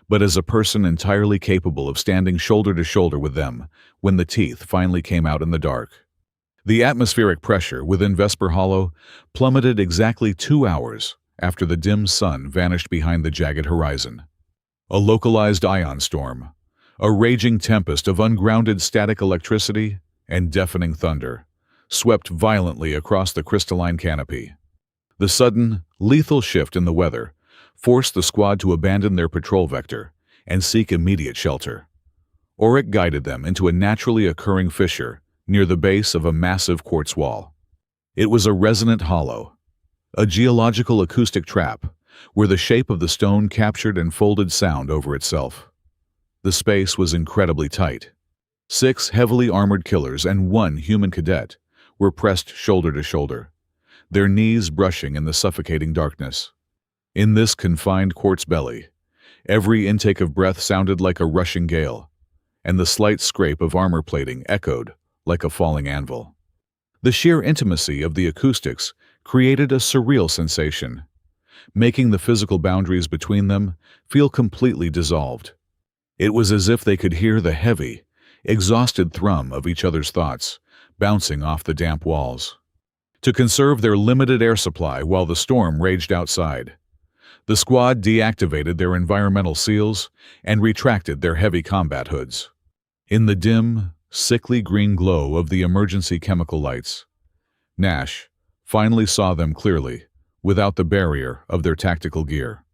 but as a person entirely capable of standing shoulder to shoulder with them when the teeth finally came out in the dark. The atmospheric pressure within Vesper Hollow plummeted exactly 2 hours after the dim sun vanished behind the jagged horizon. A localized ion storm, a raging tempest of ungrounded static electricity and deafening thunder, swept violently across the crystalline canopy. The sudden, lethal shift in the weather forced the squad to abandon their patrol vector and seek immediate shelter. Auric guided them into a naturally occurring fissure near the base of a massive quartz wall. It was a resonant hollow, a geological acoustic trap where the shape of the stone captured and folded sound over itself. The space was incredibly tight. 6 heavily armored killers and 1 human cadet were pressed shoulder to shoulder, their knees brushing in the suffocating darkness. In this confined quartz belly, every intake of breath sounded like a rushing gale, and the slight scrape of armor plating echoed like a falling anvil. The sheer intimacy of the acoustics created a surreal sensation, making the physical boundaries between them feel completely dissolved. It was as if they could hear the heavy, exhausted thrum of each other's thoughts bouncing off the damp walls. to conserve their limited air supply while the storm raged outside. The squad deactivated their environmental seals and retracted their heavy combat hoods. In the dim, sickly green glow of the emergency chemical lights, Nash finally saw them clearly, without the barrier of their tactical gear.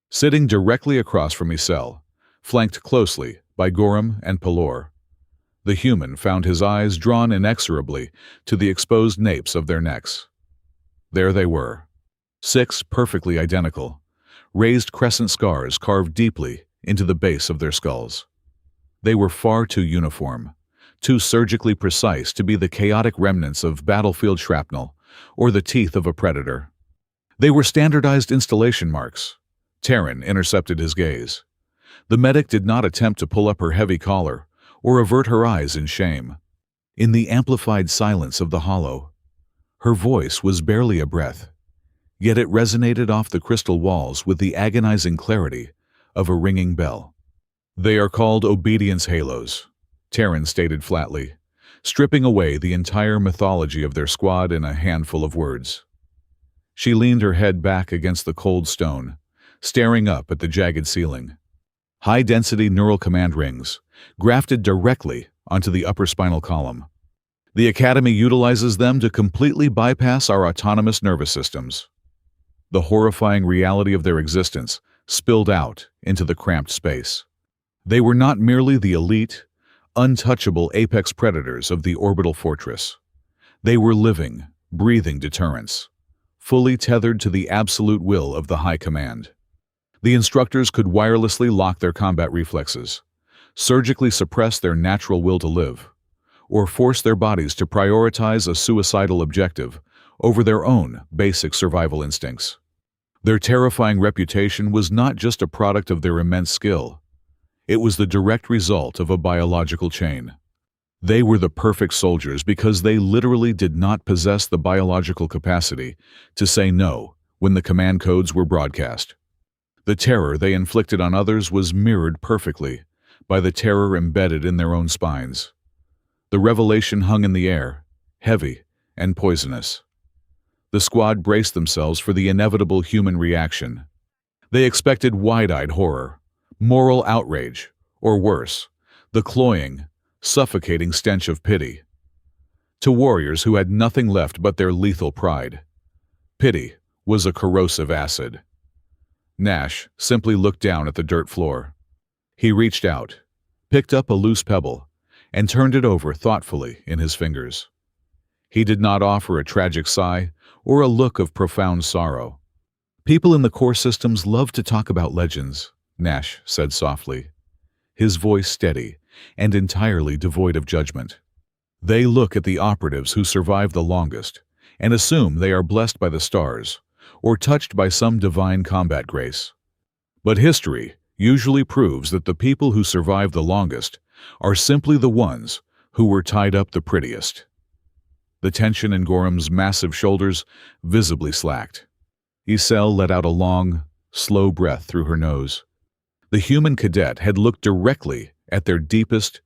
Sitting directly across from Isel, flanked closely by Gorham and Pelor, the human found his eyes drawn inexorably to the exposed napes of their necks. There they were, 6 perfectly identical, raised crescent scars carved deeply into the base of their skulls. They were far too uniform, too surgically precise to be the chaotic remnants of battlefield shrapnel or the teeth of a predator. They were standardized installation marks. Teryn intercepted his gaze. The medic did not attempt to pull up her heavy collar or avert her eyes in shame. In the amplified silence of the hollow, her voice was barely a breath, yet it resonated off the crystal walls with the agonizing clarity of a ringing bell. "They are called obedience halos," Teryn stated flatly, stripping away the entire mythology of their squad in a handful of words. She leaned her head back against the cold stone, staring up at the jagged ceiling. High-density neural command rings, grafted directly onto the upper spinal column. The Academy utilizes them to completely bypass our autonomous nervous systems. The horrifying reality of their existence spilled out into the cramped space. They were not merely the elite, untouchable apex predators of the orbital fortress. They were living, breathing deterrents, fully tethered to the absolute will of the High Command. The instructors could wirelessly lock their combat reflexes, surgically suppress their natural will to live, or force their bodies to prioritize a suicidal objective over their own basic survival instincts. Their terrifying reputation was not just a product of their immense skill. It was the direct result of a biological chain. They were the perfect soldiers because they literally did not possess the biological capacity to say no when the command codes were broadcast. The terror they inflicted on others was mirrored perfectly by the terror embedded in their own spines. The revelation hung in the air, heavy and poisonous. The squad braced themselves for the inevitable human reaction. They expected wide-eyed horror, moral outrage, or worse, the cloying, suffocating stench of pity. To warriors who had nothing left but their lethal pride, pity was a corrosive acid. Nash simply looked down at the dirt floor. He reached out, picked up a loose pebble, and turned it over thoughtfully in his fingers. He did not offer a tragic sigh or a look of profound sorrow. "People in the core systems love to talk about legends," Nash said softly, his voice steady and entirely devoid of judgment. "They look at the operatives who survive the longest and assume they are blessed by the stars or touched by some divine combat grace. But history usually proves that the people who survive the longest are simply the ones who were tied up the prettiest." The tension in Gorham's massive shoulders visibly slacked. Isel let out a long, slow breath through her nose. The human cadet had looked directly at their deepest,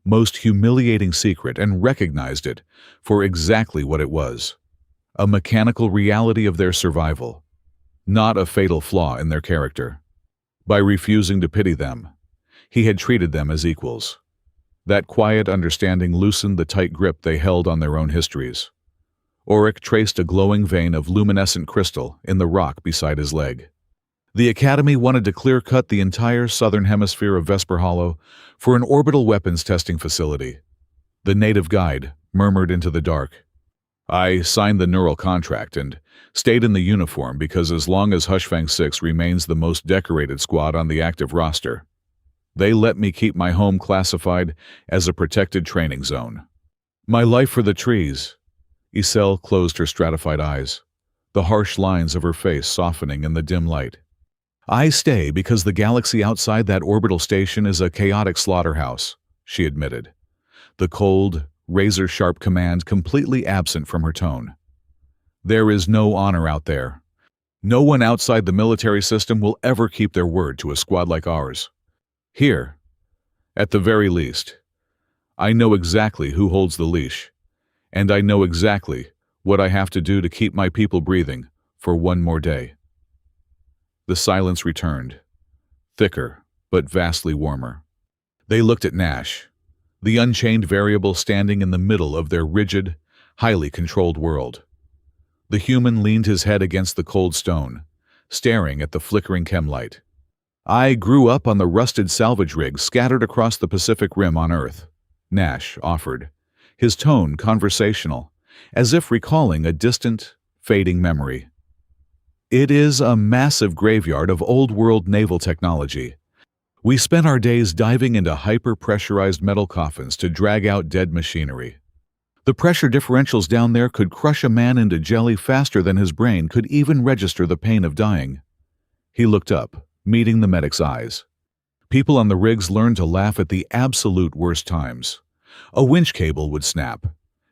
most humiliating secret and recognized it for exactly what it was: a mechanical reality of their survival, not a fatal flaw in their character. By refusing to pity them, he had treated them as equals. That quiet understanding loosened the tight grip they held on their own histories. Auric traced a glowing vein of luminescent crystal in the rock beside his leg. The Academy wanted to clear-cut the entire southern hemisphere of Vesper Hollow for an orbital weapons testing facility. The native guide murmured into the dark. "I signed the neural contract and stayed in the uniform because as long as Hushfang 6 remains the most decorated squad on the active roster, they let me keep my home classified as a protected training zone. My life for the trees." Isel closed her stratified eyes, the harsh lines of her face softening in the dim light. "I stay because the galaxy outside that orbital station is a chaotic slaughterhouse," she admitted, the cold, razor-sharp command completely absent from her tone. "There is no honor out there. No one outside the military system will ever keep their word to a squad like ours. Here, at the very least, I know exactly who holds the leash, and I know exactly what I have to do to keep my people breathing for one more day." The silence returned, thicker but vastly warmer. They looked at Nash, the unchained variable standing in the middle of their rigid, highly controlled world. The human leaned his head against the cold stone, staring at the flickering chemlight. "I grew up on the rusted salvage rigs scattered across the Pacific Rim on Earth," Nash offered, his tone conversational, as if recalling a distant, fading memory. "It is a massive graveyard of old-world naval technology. We spent our days diving into hyper-pressurized metal coffins to drag out dead machinery. The pressure differentials down there could crush a man into jelly faster than his brain could even register the pain of dying." He looked up, meeting the medic's eyes. People on the rigs learned to laugh at the absolute worst times. A winch cable would snap,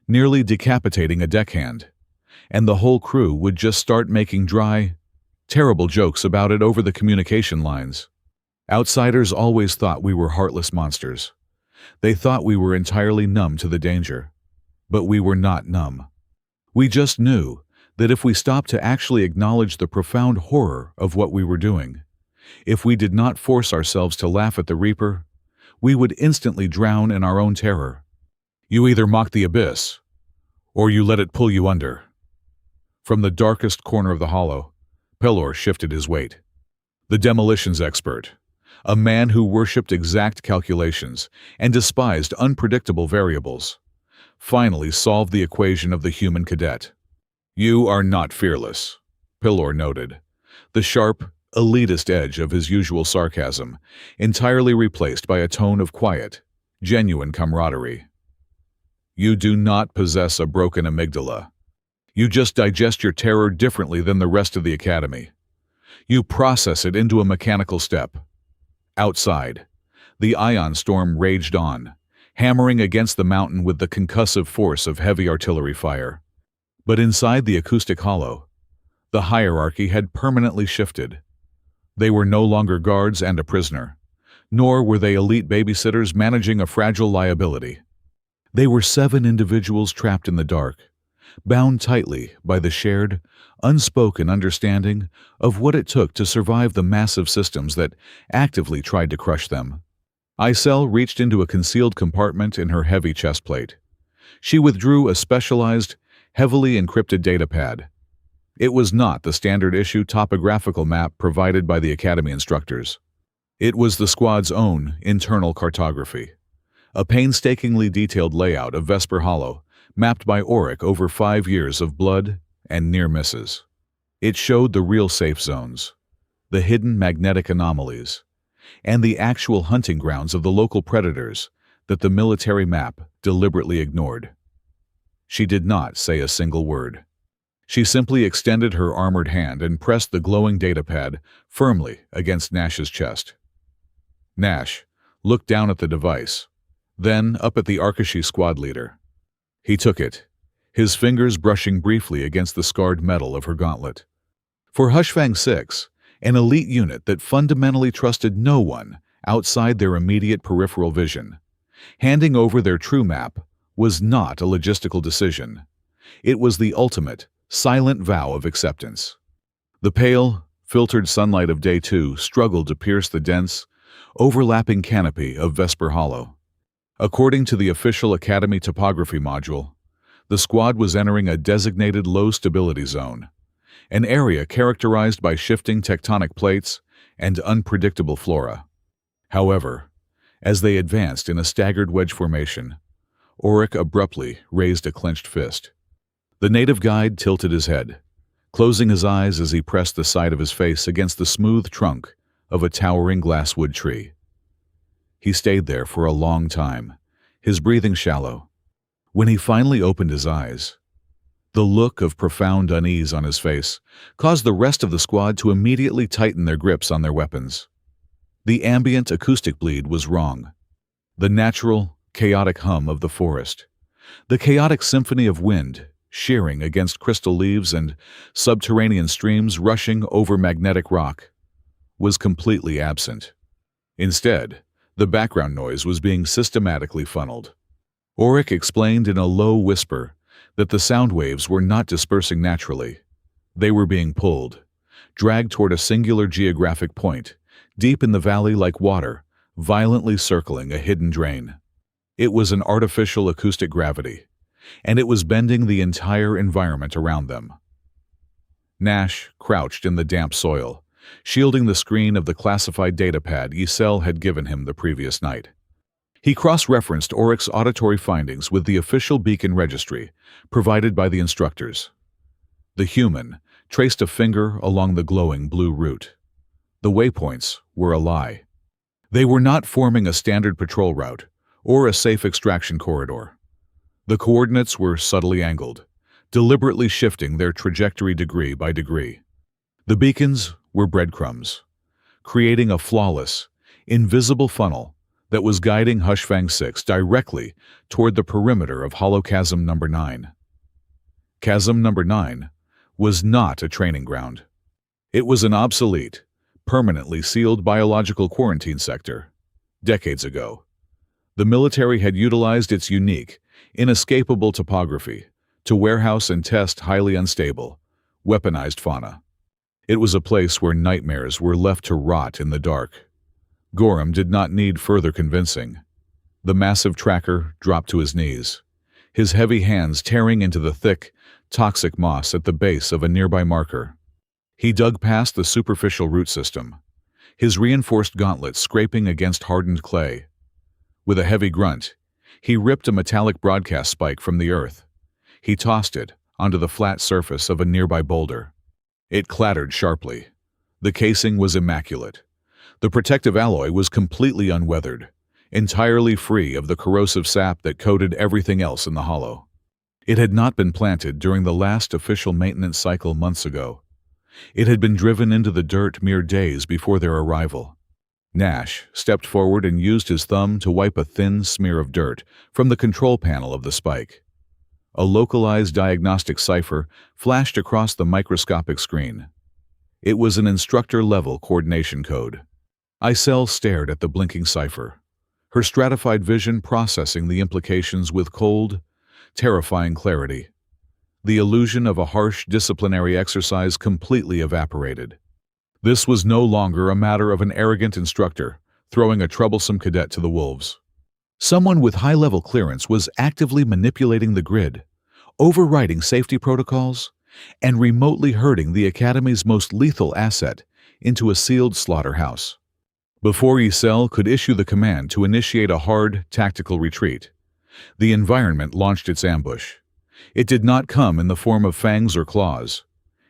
nearly decapitating a deckhand, and the whole crew would just start making dry, terrible jokes about it over the communication lines. Outsiders always thought we were heartless monsters. They thought we were entirely numb to the danger. But we were not numb. We just knew that if we stopped to actually acknowledge the profound horror of what we were doing, if we did not force ourselves to laugh at the Reaper, we would instantly drown in our own terror. "You either mock the abyss, or you let it pull you under." From the darkest corner of the hollow, Pelor shifted his weight. The demolitions expert, a man who worshipped exact calculations and despised unpredictable variables, finally solved the equation of the human cadet. "You are not fearless," Pelor noted, the sharp, elitist edge of his usual sarcasm entirely replaced by a tone of quiet, genuine camaraderie. "You do not possess a broken amygdala. You just digest your terror differently than the rest of the Academy. You process it into a mechanical step." Outside, the ion storm raged on, hammering against the mountain with the concussive force of heavy artillery fire. But inside the acoustic hollow, the hierarchy had permanently shifted. They were no longer guards and a prisoner, nor were they elite babysitters managing a fragile liability. They were 7 individuals trapped in the dark, bound tightly by the shared, unspoken understanding of what it took to survive the massive systems that actively tried to crush them. Isel reached into a concealed compartment in her heavy chest plate. She withdrew a specialized, heavily encrypted datapad. It was not the standard-issue topographical map provided by the Academy instructors. It was the squad's own internal cartography, a painstakingly detailed layout of Vesper Hollow, mapped by Auric over 5 years of blood and near misses. It showed the real safe zones, the hidden magnetic anomalies, and the actual hunting grounds of the local predators that the military map deliberately ignored. She did not say a single word. She simply extended her armored hand and pressed the glowing datapad firmly against Nash's chest. Nash looked down at the device, then up at the Arkashi squad leader. He took it, his fingers brushing briefly against the scarred metal of her gauntlet. For Hushfang 6, an elite unit that fundamentally trusted no one outside their immediate peripheral vision, handing over their true map was not a logistical decision. It was the ultimate, silent vow of acceptance. The pale, filtered sunlight of Day 2 struggled to pierce the dense, overlapping canopy of Vesper Hollow. According to the official Academy topography module, the squad was entering a designated low-stability zone, an area characterized by shifting tectonic plates and unpredictable flora. However, as they advanced in a staggered wedge formation, Auric abruptly raised a clenched fist. The native guide tilted his head, closing his eyes as he pressed the side of his face against the smooth trunk of a towering glasswood tree. He stayed there for a long time, his breathing shallow. When he finally opened his eyes, the look of profound unease on his face caused the rest of the squad to immediately tighten their grips on their weapons. The ambient acoustic bleed was wrong. The natural, chaotic hum of the forest, the chaotic symphony of wind shearing against crystal leaves and subterranean streams rushing over magnetic rock, was completely absent. Instead, the background noise was being systematically funneled. Auric explained in a low whisper that the sound waves were not dispersing naturally. They were being pulled, dragged toward a singular geographic point, deep in the valley like water, violently circling a hidden drain. It was an artificial acoustic gravity, and it was bending the entire environment around them. Nash crouched in the damp soil, shielding the screen of the classified datapad Ysel had given him the previous night. He cross-referenced Oryx's auditory findings with the official beacon registry provided by the instructors. The human traced a finger along the glowing blue route. The waypoints were a lie. They were not forming a standard patrol route or a safe extraction corridor. The coordinates were subtly angled, deliberately shifting their trajectory degree by degree. The beacons were breadcrumbs, creating a flawless, invisible funnel that was guiding Hushfang 6 directly toward the perimeter of Hollow Chasm Number 9. Chasm Number 9 was not a training ground. It was an obsolete, permanently sealed biological quarantine sector. Decades ago, the military had utilized its unique, inescapable topography to warehouse and test highly unstable, weaponized fauna. It was a place where nightmares were left to rot in the dark. Gorham did not need further convincing. The massive tracker dropped to his knees, his heavy hands tearing into the thick, toxic moss at the base of a nearby marker. He dug past the superficial root system, his reinforced gauntlets scraping against hardened clay. With a heavy grunt, he ripped a metallic broadcast spike from the earth. He tossed it onto the flat surface of a nearby boulder. It clattered sharply. The casing was immaculate. The protective alloy was completely unweathered, entirely free of the corrosive sap that coated everything else in the hollow. It had not been planted during the last official maintenance cycle months ago. It had been driven into the dirt mere days before their arrival. Nash stepped forward and used his thumb to wipe a thin smear of dirt from the control panel of the spike. A localized diagnostic cipher flashed across the microscopic screen. It was an instructor-level coordination code. Ysel stared at the blinking cipher, her stratified vision processing the implications with cold, terrifying clarity. The illusion of a harsh disciplinary exercise completely evaporated. This was no longer a matter of an arrogant instructor throwing a troublesome cadet to the wolves. Someone with high-level clearance was actively manipulating the grid, overriding safety protocols, and remotely herding the Academy's most lethal asset into a sealed slaughterhouse. Before Ysel could issue the command to initiate a hard, tactical retreat, the environment launched its ambush. It did not come in the form of fangs or claws.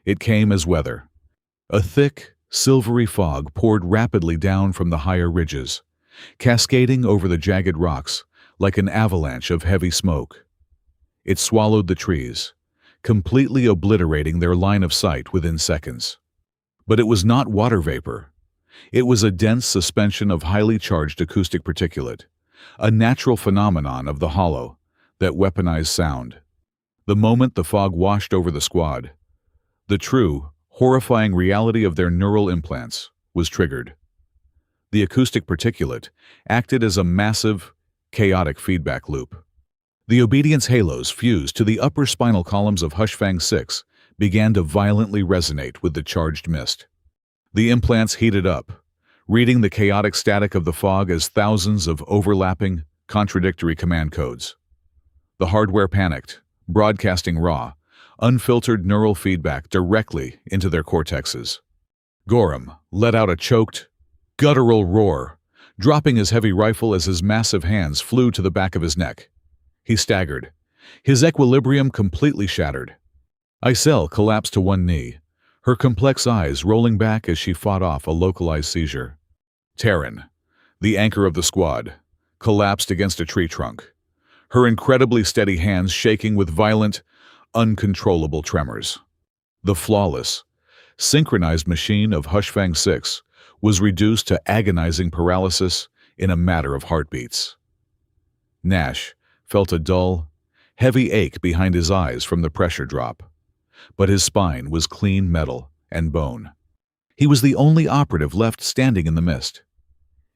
It came as weather. A thick, silvery fog poured rapidly down from the higher ridges, cascading over the jagged rocks like an avalanche of heavy smoke. It swallowed the trees, completely obliterating their line of sight within seconds. But it was not water vapor. It was a dense suspension of highly charged acoustic particulate, a natural phenomenon of the hollow that weaponized sound. The moment the fog washed over the squad, the true, horrifying reality of their neural implants was triggered. The acoustic particulate acted as a massive, chaotic feedback loop. The obedience halos fused to the upper spinal columns of Hushfang 6 began to violently resonate with the charged mist. The implants heated up, reading the chaotic static of the fog as thousands of overlapping, contradictory command codes. The hardware panicked, broadcasting raw, unfiltered neural feedback directly into their cortexes. Gorham let out a choked, guttural roar, dropping his heavy rifle as his massive hands flew to the back of his neck. He staggered, his equilibrium completely shattered. Ysel collapsed to one knee, her complex eyes rolling back as she fought off a localized seizure. Teryn, the anchor of the squad, collapsed against a tree trunk, her incredibly steady hands shaking with violent, uncontrollable tremors. The flawless, synchronized machine of Hushfang 6 was reduced to agonizing paralysis in a matter of heartbeats. Nash felt a dull, heavy ache behind his eyes from the pressure drop, but his spine was clean metal and bone. He was the only operative left standing in the mist.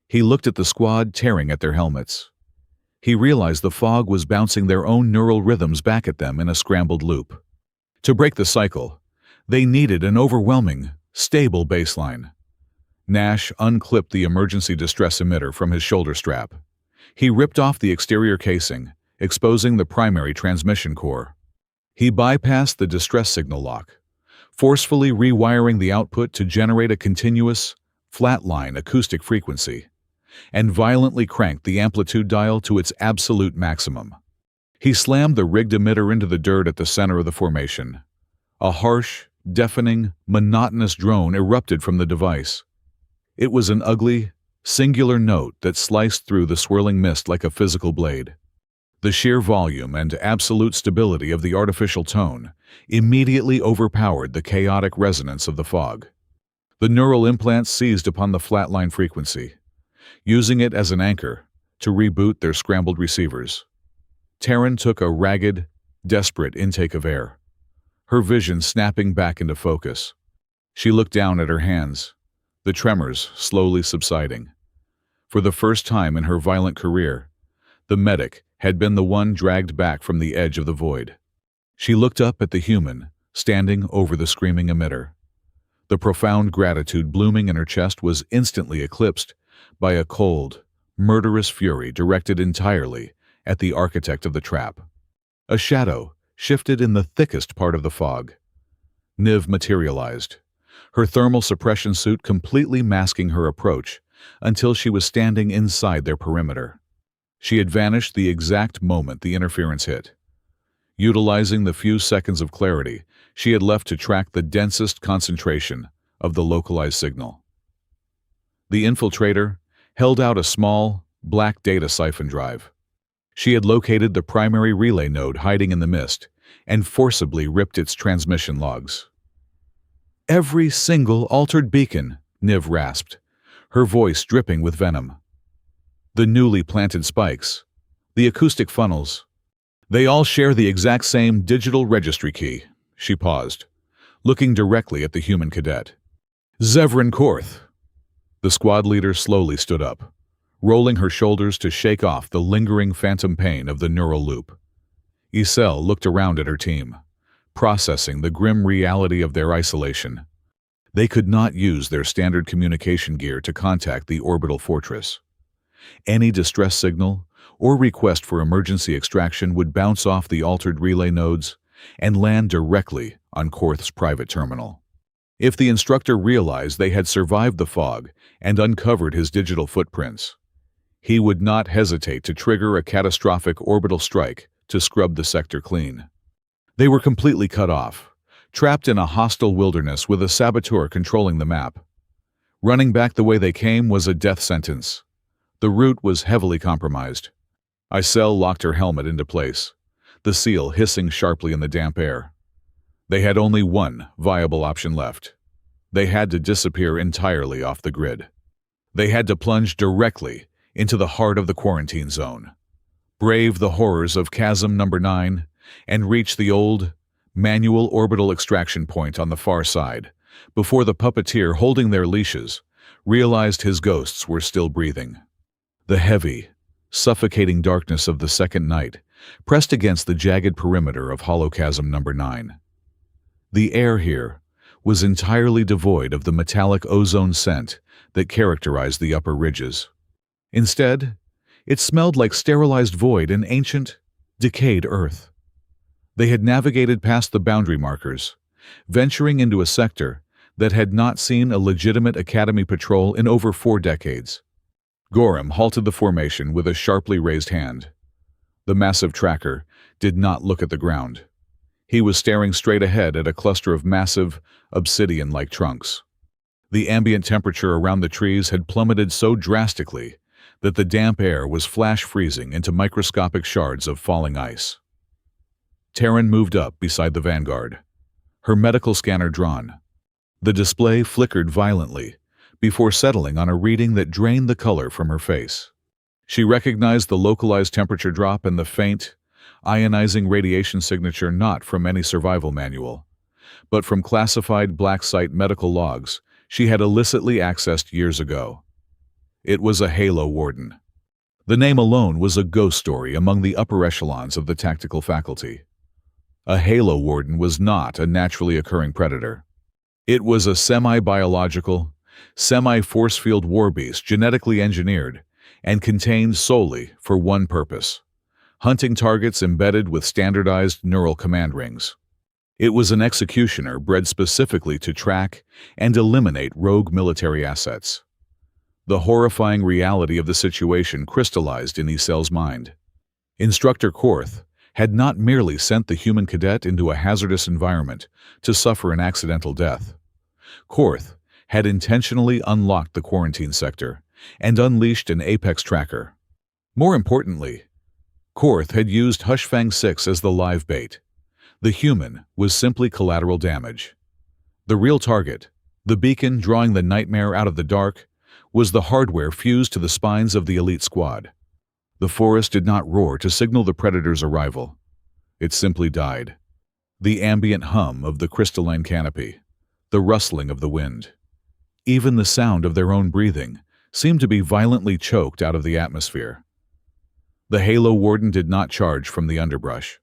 He looked at the squad tearing at their helmets. He realized the fog was bouncing their own neural rhythms back at them in a scrambled loop. To break the cycle, they needed an overwhelming, stable baseline. Nash unclipped the emergency distress emitter from his shoulder strap. He ripped off the exterior casing, exposing the primary transmission core. He bypassed the distress signal lock, forcefully rewiring the output to generate a continuous, flatline acoustic frequency, and violently cranked the amplitude dial to its absolute maximum. He slammed the rigged emitter into the dirt at the center of the formation. A harsh, deafening, monotonous drone erupted from the device. It was an ugly, singular note that sliced through the swirling mist like a physical blade. The sheer volume and absolute stability of the artificial tone immediately overpowered the chaotic resonance of the fog. The neural implants seized upon the flatline frequency, using it as an anchor to reboot their scrambled receivers. Teryn took a ragged, desperate intake of air, her vision snapping back into focus. She looked down at her hands, the tremors slowly subsiding. For the first time in her violent career, the medic had been the one dragged back from the edge of the void. She looked up at the human, standing over the screaming emitter. The profound gratitude blooming in her chest was instantly eclipsed by a cold, murderous fury directed entirely at the architect of the trap. A shadow shifted in the thickest part of the fog. Niv materialized, her thermal suppression suit completely masking her approach until she was standing inside their perimeter. She had vanished the exact moment the interference hit. Utilizing the few seconds of clarity she had left to track the densest concentration of the localized signal. The infiltrator held out a small, black data siphon drive. She had located the primary relay node hiding in the mist and forcibly ripped its transmission logs. "Every single altered beacon," Niv rasped, her voice dripping with venom. "The newly planted spikes, the acoustic funnels, they all share the exact same digital registry key." She paused, looking directly at the human cadet. "Zevran Korth." The squad leader slowly stood up, rolling her shoulders to shake off the lingering phantom pain of the neural loop. Isel looked around at her team, processing the grim reality of their isolation. They could not use their standard communication gear to contact the orbital fortress. Any distress signal or request for emergency extraction would bounce off the altered relay nodes and land directly on Korth's private terminal. If the instructor realized they had survived the fog and uncovered his digital footprints, he would not hesitate to trigger a catastrophic orbital strike to scrub the sector clean. They were completely cut off, trapped in a hostile wilderness with a saboteur controlling the map. Running back the way they came was a death sentence. The route was heavily compromised. Isel locked her helmet into place, the seal hissing sharply in the damp air. They had only one viable option left. They had to disappear entirely off the grid. They had to plunge directly into the heart of the quarantine zone, brave the horrors of Chasm Number 9, and reach the old, manual orbital extraction point on the far side, before the puppeteer holding their leashes realized his ghosts were still breathing. The heavy, suffocating darkness of the second night pressed against the jagged perimeter of Hollow Chasm Number 9. The air here was entirely devoid of the metallic ozone scent that characterized the upper ridges. Instead, it smelled like sterilized void and ancient, decayed earth. They had navigated past the boundary markers, venturing into a sector that had not seen a legitimate Academy patrol in over 4 decades. Gorham halted the formation with a sharply raised hand. The massive tracker did not look at the ground. He was staring straight ahead at a cluster of massive, obsidian-like trunks. The ambient temperature around the trees had plummeted so drastically that the damp air was flash freezing into microscopic shards of falling ice. Teryn moved up beside the vanguard, her medical scanner drawn. The display flickered violently before settling on a reading that drained the color from her face. She recognized the localized temperature drop and the faint, ionizing radiation signature not from any survival manual, but from classified black site medical logs she had illicitly accessed years ago. It was a Halo warden. The name alone was a ghost story among the upper echelons of the tactical faculty. A halo warden was not a naturally occurring predator. It was a semi-biological, semi-force field warbeast genetically engineered and contained solely for one purpose: hunting targets embedded with standardized neural command rings. It was an executioner bred specifically to track and eliminate rogue military assets. The horrifying reality of the situation crystallized in Ecel's mind. Instructor Korth had not merely sent the human cadet into a hazardous environment to suffer an accidental death. Korth had intentionally unlocked the quarantine sector and unleashed an apex tracker. More importantly, Korth had used Hushfang 6 as the live bait. The human was simply collateral damage. The real target, the beacon drawing the nightmare out of the dark, was the hardware fused to the spines of the elite squad. The forest did not roar to signal the predator's arrival. It simply died. The ambient hum of the crystalline canopy, the rustling of the wind, even the sound of their own breathing seemed to be violently choked out of the atmosphere. The Halo Warden did not charge from the underbrush.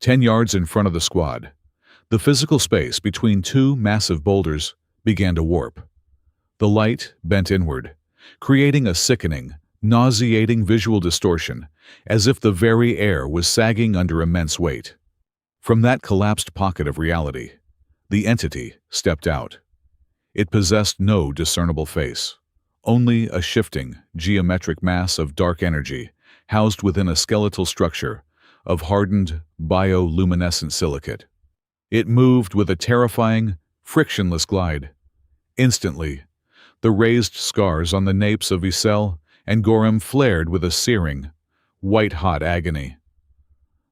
10 yards in front of the squad, the physical space between two massive boulders began to warp. The light bent inward, creating a sickening, nauseating visual distortion, as if the very air was sagging under immense weight. From that collapsed pocket of reality, the entity stepped out. It possessed no discernible face, only a shifting, geometric mass of dark energy housed within a skeletal structure of hardened, bioluminescent silicate. It moved with a terrifying, frictionless glide. Instantly, the raised scars on the napes of Ecel and Gorham flared with a searing, white-hot agony.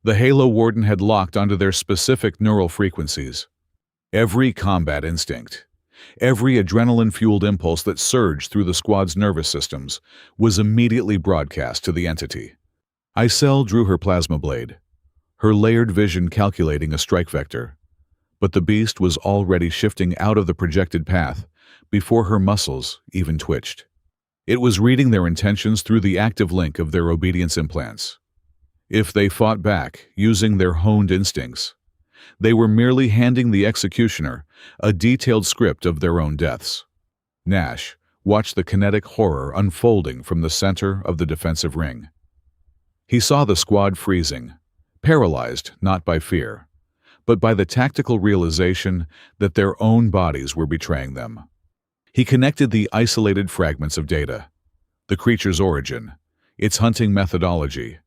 The Halo Warden had locked onto their specific neural frequencies. Every combat instinct, every adrenaline-fueled impulse that surged through the squad's nervous systems was immediately broadcast to the entity. Ecel drew her plasma blade, her layered vision calculating a strike vector, but the beast was already shifting out of the projected path before her muscles even twitched. It was reading their intentions through the active link of their obedience implants. If they fought back, using their honed instincts, they were merely handing the executioner a detailed script of their own deaths. Nash watched the kinetic horror unfolding from the center of the defensive ring. He saw the squad freezing, paralyzed not by fear, but by the tactical realization that their own bodies were betraying them. He connected the isolated fragments of data, the creature's origin, its hunting methodology,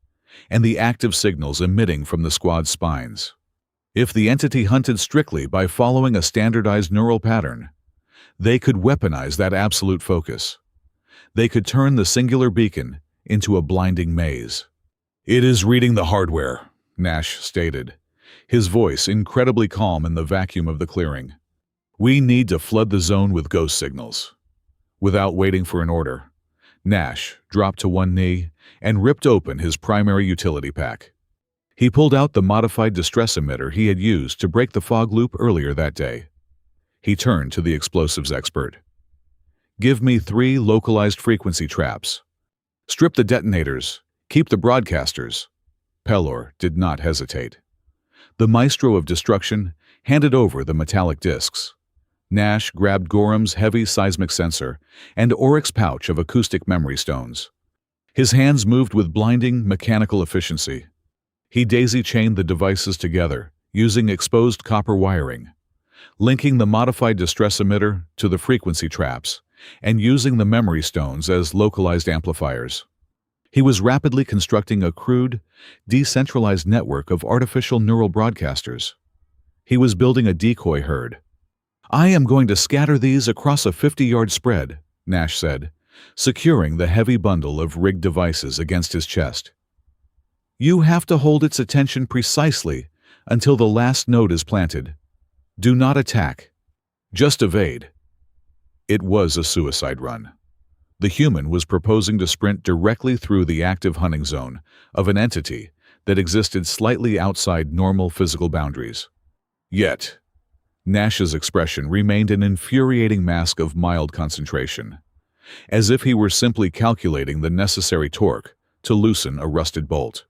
and the active signals emitting from the squad's spines. If the entity hunted strictly by following a standardized neural pattern, they could weaponize that absolute focus. They could turn the singular beacon into a blinding maze. "It is reading the hardware," Nash stated, his voice incredibly calm in the vacuum of the clearing. "We need to flood the zone with ghost signals." Without waiting for an order, Nash dropped to one knee and ripped open his primary utility pack. He pulled out the modified distress emitter he had used to break the fog loop earlier that day. He turned to the explosives expert. "Give me 3 localized frequency traps. Strip the detonators. Keep the broadcasters." Pelor did not hesitate. The maestro of destruction handed over the metallic discs. Nash grabbed Gorham's heavy seismic sensor and Oryx's pouch of acoustic memory stones. His hands moved with blinding mechanical efficiency. He daisy-chained the devices together, using exposed copper wiring, linking the modified distress emitter to the frequency traps, and using the memory stones as localized amplifiers. He was rapidly constructing a crude, decentralized network of artificial neural broadcasters. He was building a decoy herd. "I am going to scatter these across a 50-yard spread," Nash said, securing the heavy bundle of rigged devices against his chest. "You have to hold its attention precisely until the last node is planted. Do not attack. Just evade." It was a suicide run. The human was proposing to sprint directly through the active hunting zone of an entity that existed slightly outside normal physical boundaries. Yet, Nash's expression remained an infuriating mask of mild concentration, as if he were simply calculating the necessary torque to loosen a rusted bolt.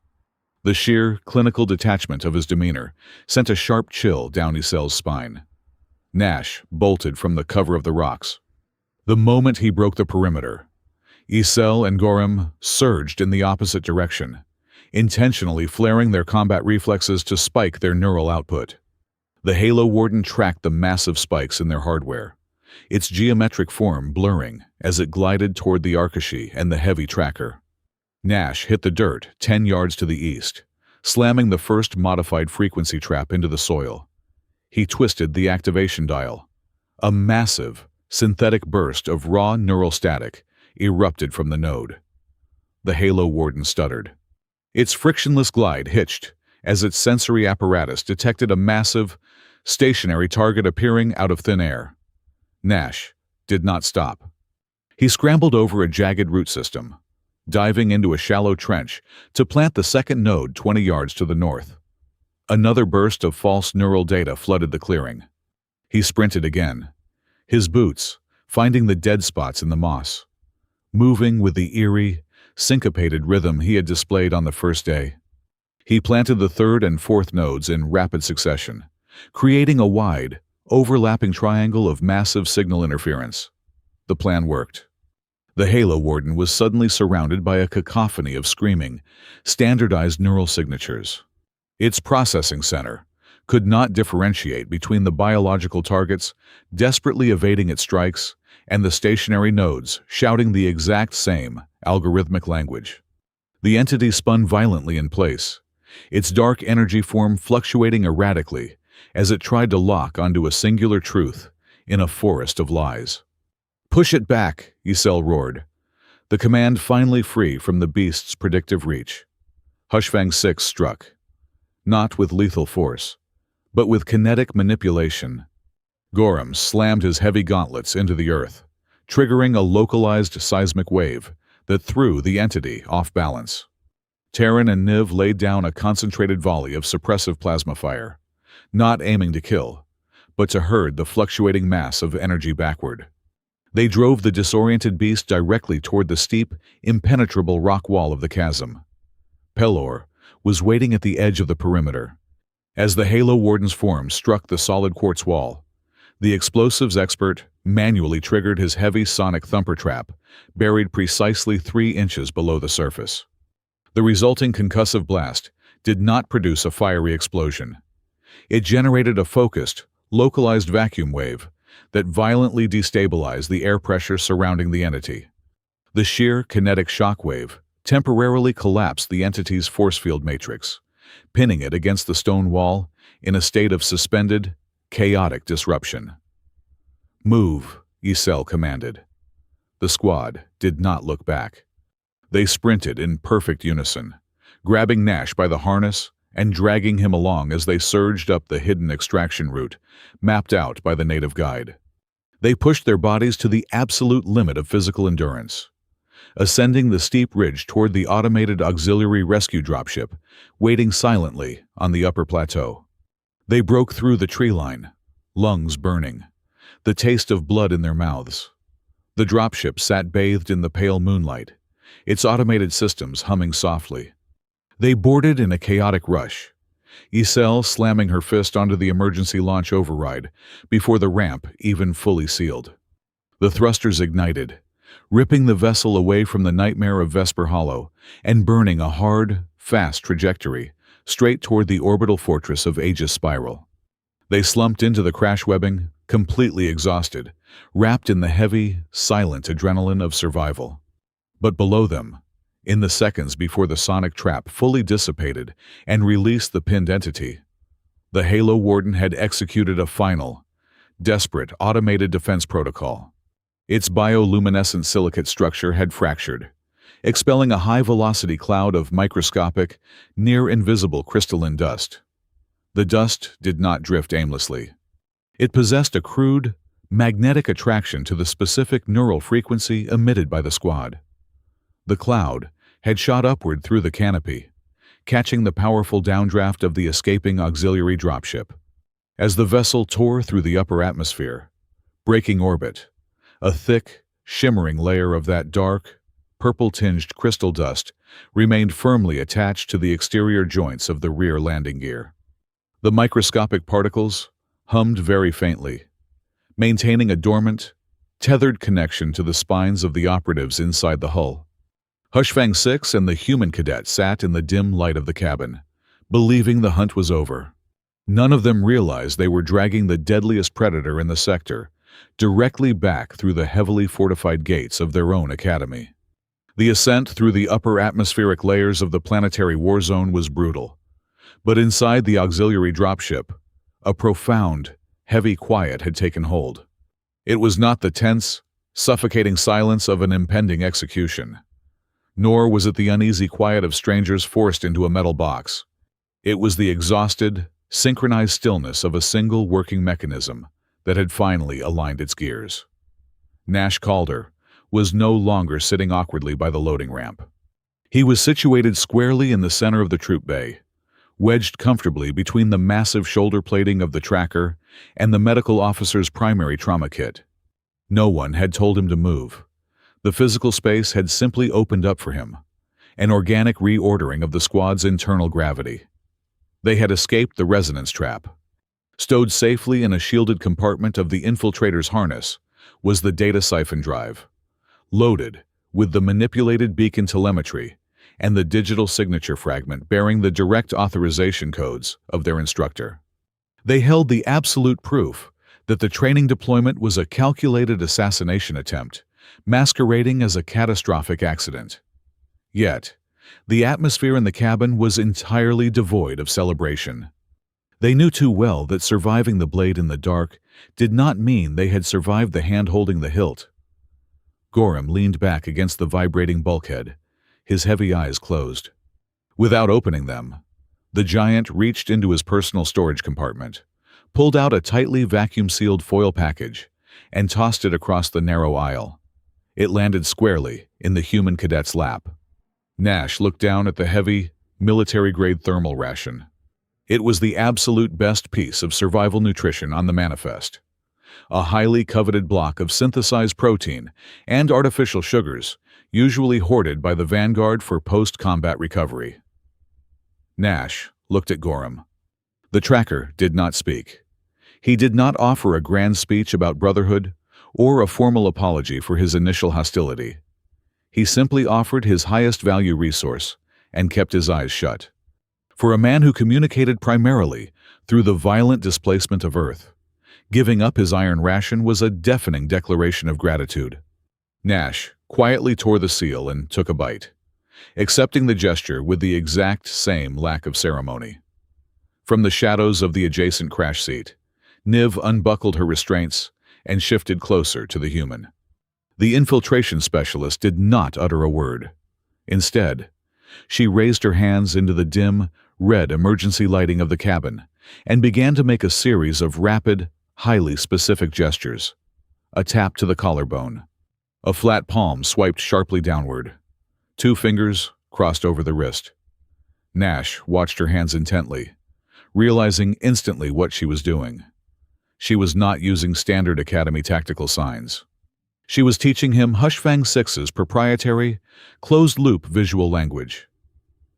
The sheer, clinical detachment of his demeanor sent a sharp chill down Isel's spine. Nash bolted from the cover of the rocks. The moment he broke the perimeter, Isel and Gorham surged in the opposite direction, intentionally flaring their combat reflexes to spike their neural output. The Halo Warden tracked the massive spikes in their hardware, its geometric form blurring as it glided toward the Arkashi and the heavy tracker. Nash hit the dirt 10 yards to the east, slamming the first modified frequency trap into the soil. He twisted the activation dial. A massive, synthetic burst of raw neural static erupted from the node. The Halo Warden stuttered. Its frictionless glide hitched as its sensory apparatus detected a massive, stationary target appearing out of thin air. Nash did not stop. He scrambled over a jagged root system, diving into a shallow trench to plant the second node 20 yards to the north. Another burst of false neural data flooded the clearing. He sprinted again, his boots finding the dead spots in the moss, moving with the eerie, syncopated rhythm he had displayed on the first day. He planted the third and fourth nodes in rapid succession, creating a wide, overlapping triangle of massive signal interference. The plan worked. The Halo Warden was suddenly surrounded by a cacophony of screaming, standardized neural signatures. Its processing center could not differentiate between the biological targets desperately evading its strikes and the stationary nodes shouting the exact same algorithmic language. The entity spun violently in place, its dark energy form fluctuating erratically as it tried to lock onto a singular truth in a forest of lies. "Push it back," Isel roared, the command finally free from the beast's predictive reach. Hushfang 6 struck, not with lethal force, but with kinetic manipulation. Gorham slammed his heavy gauntlets into the earth, triggering a localized seismic wave that threw the entity off balance. Teryn and Niv laid down a concentrated volley of suppressive plasma fire, not aiming to kill, but to herd the fluctuating mass of energy backward. They drove the disoriented beast directly toward the steep, impenetrable rock wall of the chasm. Pelor was waiting at the edge of the perimeter. As the Halo Warden's form struck the solid quartz wall, the explosives expert manually triggered his heavy sonic thumper trap, buried precisely 3 inches below the surface. The resulting concussive blast did not produce a fiery explosion. It generated a focused, localized vacuum wave that violently destabilized the air pressure surrounding the entity. The sheer kinetic shock wave temporarily collapsed the entity's force field matrix, pinning it against the stone wall in a state of suspended, chaotic disruption. "Move," Isel commanded. The squad did not look back. They sprinted in perfect unison, grabbing Nash by the harness and dragging him along as they surged up the hidden extraction route mapped out by the native guide. They pushed their bodies to the absolute limit of physical endurance, ascending the steep ridge toward the automated auxiliary rescue dropship, waiting silently on the upper plateau. They broke through the tree line, lungs burning, the taste of blood in their mouths. The dropship sat bathed in the pale moonlight, its automated systems humming softly. They boarded in a chaotic rush, Isel slamming her fist onto the emergency launch override before the ramp even fully sealed. The thrusters ignited, ripping the vessel away from the nightmare of Vesper Hollow and burning a hard, fast trajectory straight toward the orbital fortress of Aegis Spiral. They slumped into the crash webbing, completely exhausted, wrapped in the heavy, silent adrenaline of survival. But below them, in the seconds before the sonic trap fully dissipated and released the pinned entity, the Halo Warden had executed a final, desperate automated defense protocol. Its bioluminescent silicate structure had fractured, expelling a high-velocity cloud of microscopic, near-invisible crystalline dust. The dust did not drift aimlessly. It possessed a crude, magnetic attraction to the specific neural frequency emitted by the squad. The cloud had shot upward through the canopy, catching the powerful downdraft of the escaping auxiliary dropship. As the vessel tore through the upper atmosphere, breaking orbit, a thick, shimmering layer of that dark, purple-tinged crystal dust remained firmly attached to the exterior joints of the rear landing gear. The microscopic particles hummed very faintly, maintaining a dormant, tethered connection to the spines of the operatives inside the hull. Hushfang 6 and the human cadet sat in the dim light of the cabin, believing the hunt was over. None of them realized they were dragging the deadliest predator in the sector directly back through the heavily fortified gates of their own academy. The ascent through the upper atmospheric layers of the planetary war zone was brutal, but inside the auxiliary dropship, a profound, heavy quiet had taken hold. It was not the tense, suffocating silence of an impending execution, nor was it the uneasy quiet of strangers forced into a metal box. It was the exhausted, synchronized stillness of a single working mechanism that had finally aligned its gears. Nash Calder was no longer sitting awkwardly by the loading ramp. He was situated squarely in the center of the troop bay, wedged comfortably between the massive shoulder plating of the tracker and the medical officer's primary trauma kit. No one had told him to move. The physical space had simply opened up for him, an organic reordering of the squad's internal gravity. They had escaped the resonance trap. Stowed safely in a shielded compartment of the infiltrator's harness was the data siphon drive, loaded with the manipulated beacon telemetry and the digital signature fragment bearing the direct authorization codes of their instructor. They held the absolute proof that the training deployment was a calculated assassination attempt, masquerading as a catastrophic accident. Yet, the atmosphere in the cabin was entirely devoid of celebration. They knew too well that surviving the blade in the dark did not mean they had survived the hand holding the hilt. Gorham leaned back against the vibrating bulkhead, his heavy eyes closed. Without opening them, the giant reached into his personal storage compartment, pulled out a tightly vacuum-sealed foil package, and tossed it across the narrow aisle. It landed squarely in the human cadet's lap. Nash looked down at the heavy, military-grade thermal ration. It was the absolute best piece of survival nutrition on the manifest. A highly coveted block of synthesized protein and artificial sugars, usually hoarded by the vanguard for post-combat recovery. Nash looked at Gorham. The tracker did not speak. He did not offer a grand speech about brotherhood or a formal apology for his initial hostility. He simply offered his highest value resource and kept his eyes shut. For a man who communicated primarily through the violent displacement of Earth, giving up his iron ration was a deafening declaration of gratitude. Nash quietly tore the seal and took a bite, accepting the gesture with the exact same lack of ceremony. From the shadows of the adjacent crash seat, Niv unbuckled her restraints and shifted closer to the human. The infiltration specialist did not utter a word. Instead, she raised her hands into the dim, red emergency lighting of the cabin and began to make a series of rapid, highly specific gestures. A tap to the collarbone. A flat palm swiped sharply downward. 2 fingers crossed over the wrist. Nash watched her hands intently, realizing instantly what she was doing. She was not using standard Academy tactical signs. She was teaching him Hushfang 6's proprietary, closed-loop visual language.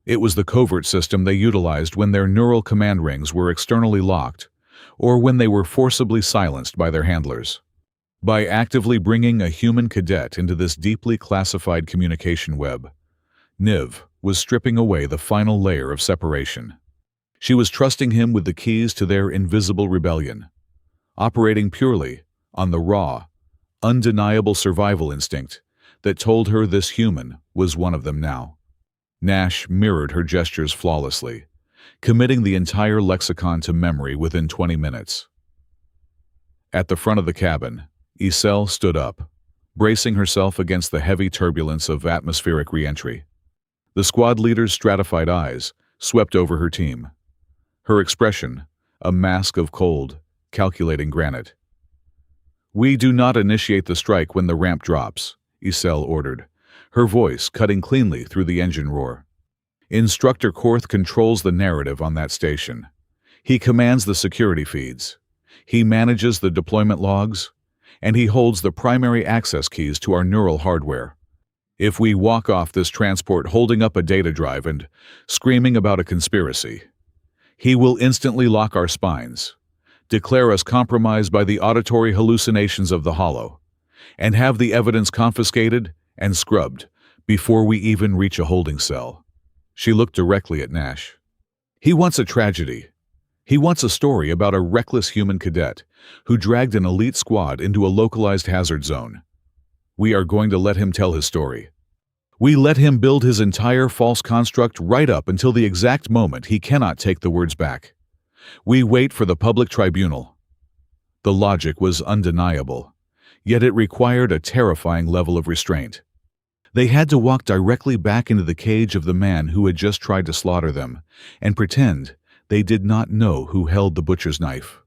It was the covert system they utilized when their neural command rings were externally locked or when they were forcibly silenced by their handlers. By actively bringing a human cadet into this deeply classified communication web, Niv was stripping away the final layer of separation. She was trusting him with the keys to their invisible rebellion, operating purely on the raw, undeniable survival instinct that told her this human was one of them now. Nash mirrored her gestures flawlessly, committing the entire lexicon to memory within 20 minutes. At the front of the cabin, Isel stood up, bracing herself against the heavy turbulence of atmospheric re-entry. The squad leader's stratified eyes swept over her team. Her expression, a mask of cold, calculating granite. "We do not initiate the strike when the ramp drops," Isel ordered, her voice cutting cleanly through the engine roar. Instructor Korth controls the narrative on that station. He commands the security feeds. He manages the deployment logs, and he holds the primary access keys to our neural hardware. If we walk off this transport holding up a data drive and screaming about a conspiracy, he will instantly lock our spines, declare us compromised by the auditory hallucinations of the hollow, and have the evidence confiscated and scrubbed before we even reach a holding cell. She looked directly at Nash. He wants a tragedy. He wants a story about a reckless human cadet who dragged an elite squad into a localized hazard zone. We are going to let him tell his story. We let him build his entire false construct right up until the exact moment he cannot take the words back. We wait for the public tribunal. The logic was undeniable, yet it required a terrifying level of restraint. They had to walk directly back into the cage of the man who had just tried to slaughter them and pretend they did not know who held the butcher's knife.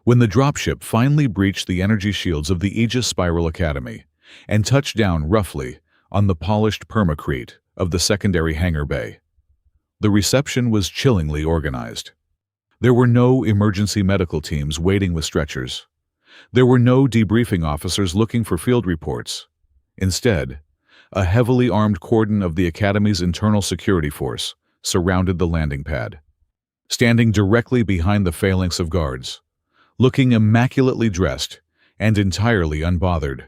When the dropship finally breached the energy shields of the Aegis Spiral Academy and touched down roughly on the polished permacrete of the secondary hangar bay, the reception was chillingly organized. There were no emergency medical teams waiting with stretchers. There were no debriefing officers looking for field reports. Instead, a heavily armed cordon of the Academy's internal security force surrounded the landing pad. Standing directly behind the phalanx of guards, looking immaculately dressed and entirely unbothered,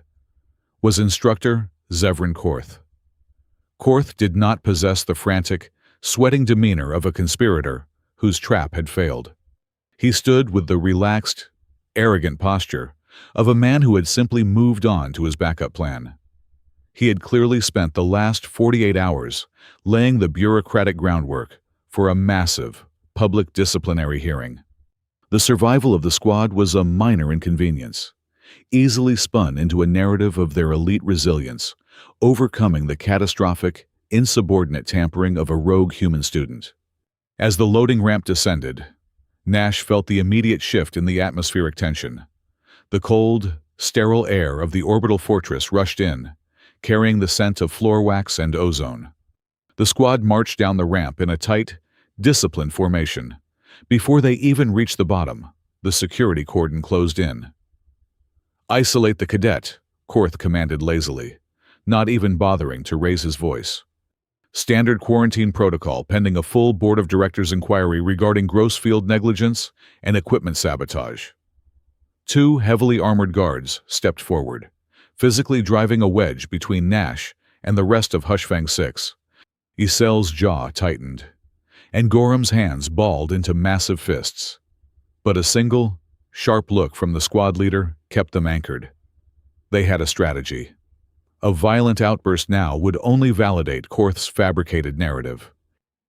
was Instructor Zevran Korth. Korth did not possess the frantic, sweating demeanor of a conspirator whose trap had failed. He stood with the relaxed, arrogant posture of a man who had simply moved on to his backup plan. He had clearly spent the last 48 hours laying the bureaucratic groundwork for a massive, public disciplinary hearing. The survival of the squad was a minor inconvenience, easily spun into a narrative of their elite resilience, overcoming the catastrophic, insubordinate tampering of a rogue human student. As the loading ramp descended, Nash felt the immediate shift in the atmospheric tension. The cold, sterile air of the orbital fortress rushed in, carrying the scent of floor wax and ozone. The squad marched down the ramp in a tight, disciplined formation. Before they even reached the bottom, the security cordon closed in. "Isolate the cadet," Korth commanded lazily, not even bothering to raise his voice. "Standard quarantine protocol pending a full board of directors inquiry regarding gross field negligence and equipment sabotage." Two heavily armored guards stepped forward, physically driving a wedge between Nash and the rest of Hushfang 6. Isel's jaw tightened, and Gorham's hands balled into massive fists. But a single, sharp look from the squad leader kept them anchored. They had a strategy. A violent outburst now would only validate Korth's fabricated narrative.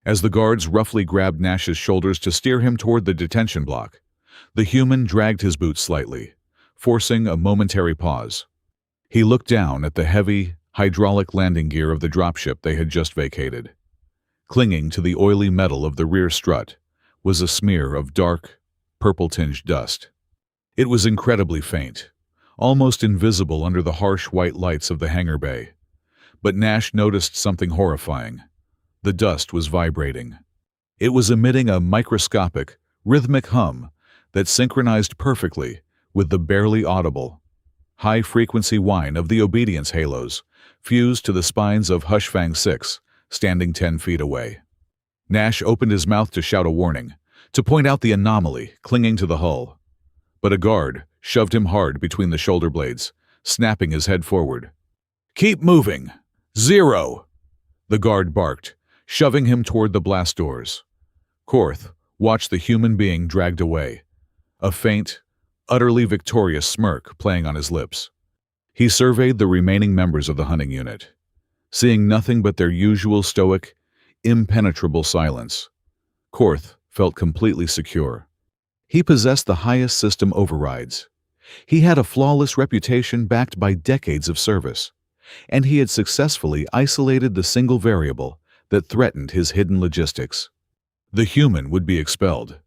As the guards roughly grabbed Nash's shoulders to steer him toward the detention block, the human dragged his boots slightly, forcing a momentary pause. He looked down at the heavy, hydraulic landing gear of the dropship they had just vacated. Clinging to the oily metal of the rear strut was a smear of dark, purple-tinged dust. It was incredibly faint, almost invisible under the harsh white lights of the hangar bay. But Nash noticed something horrifying. The dust was vibrating. It was emitting a microscopic, rhythmic hum that synchronized perfectly with the barely audible, high-frequency whine of the obedience halos fused to the spines of Hushfang 6, standing 10 feet away. Nash opened his mouth to shout a warning, to point out the anomaly clinging to the hull. But a guard shoved him hard between the shoulder blades, snapping his head forward. "Keep moving! 0!" the guard barked, shoving him toward the blast doors. Korth watched the human being dragged away, a faint, utterly victorious smirk playing on his lips. He surveyed the remaining members of the hunting unit, seeing nothing but their usual stoic, impenetrable silence. Korth felt completely secure. He possessed the highest system overrides. He had a flawless reputation backed by decades of service, and he had successfully isolated the single variable that threatened his hidden logistics. The human would be expelled,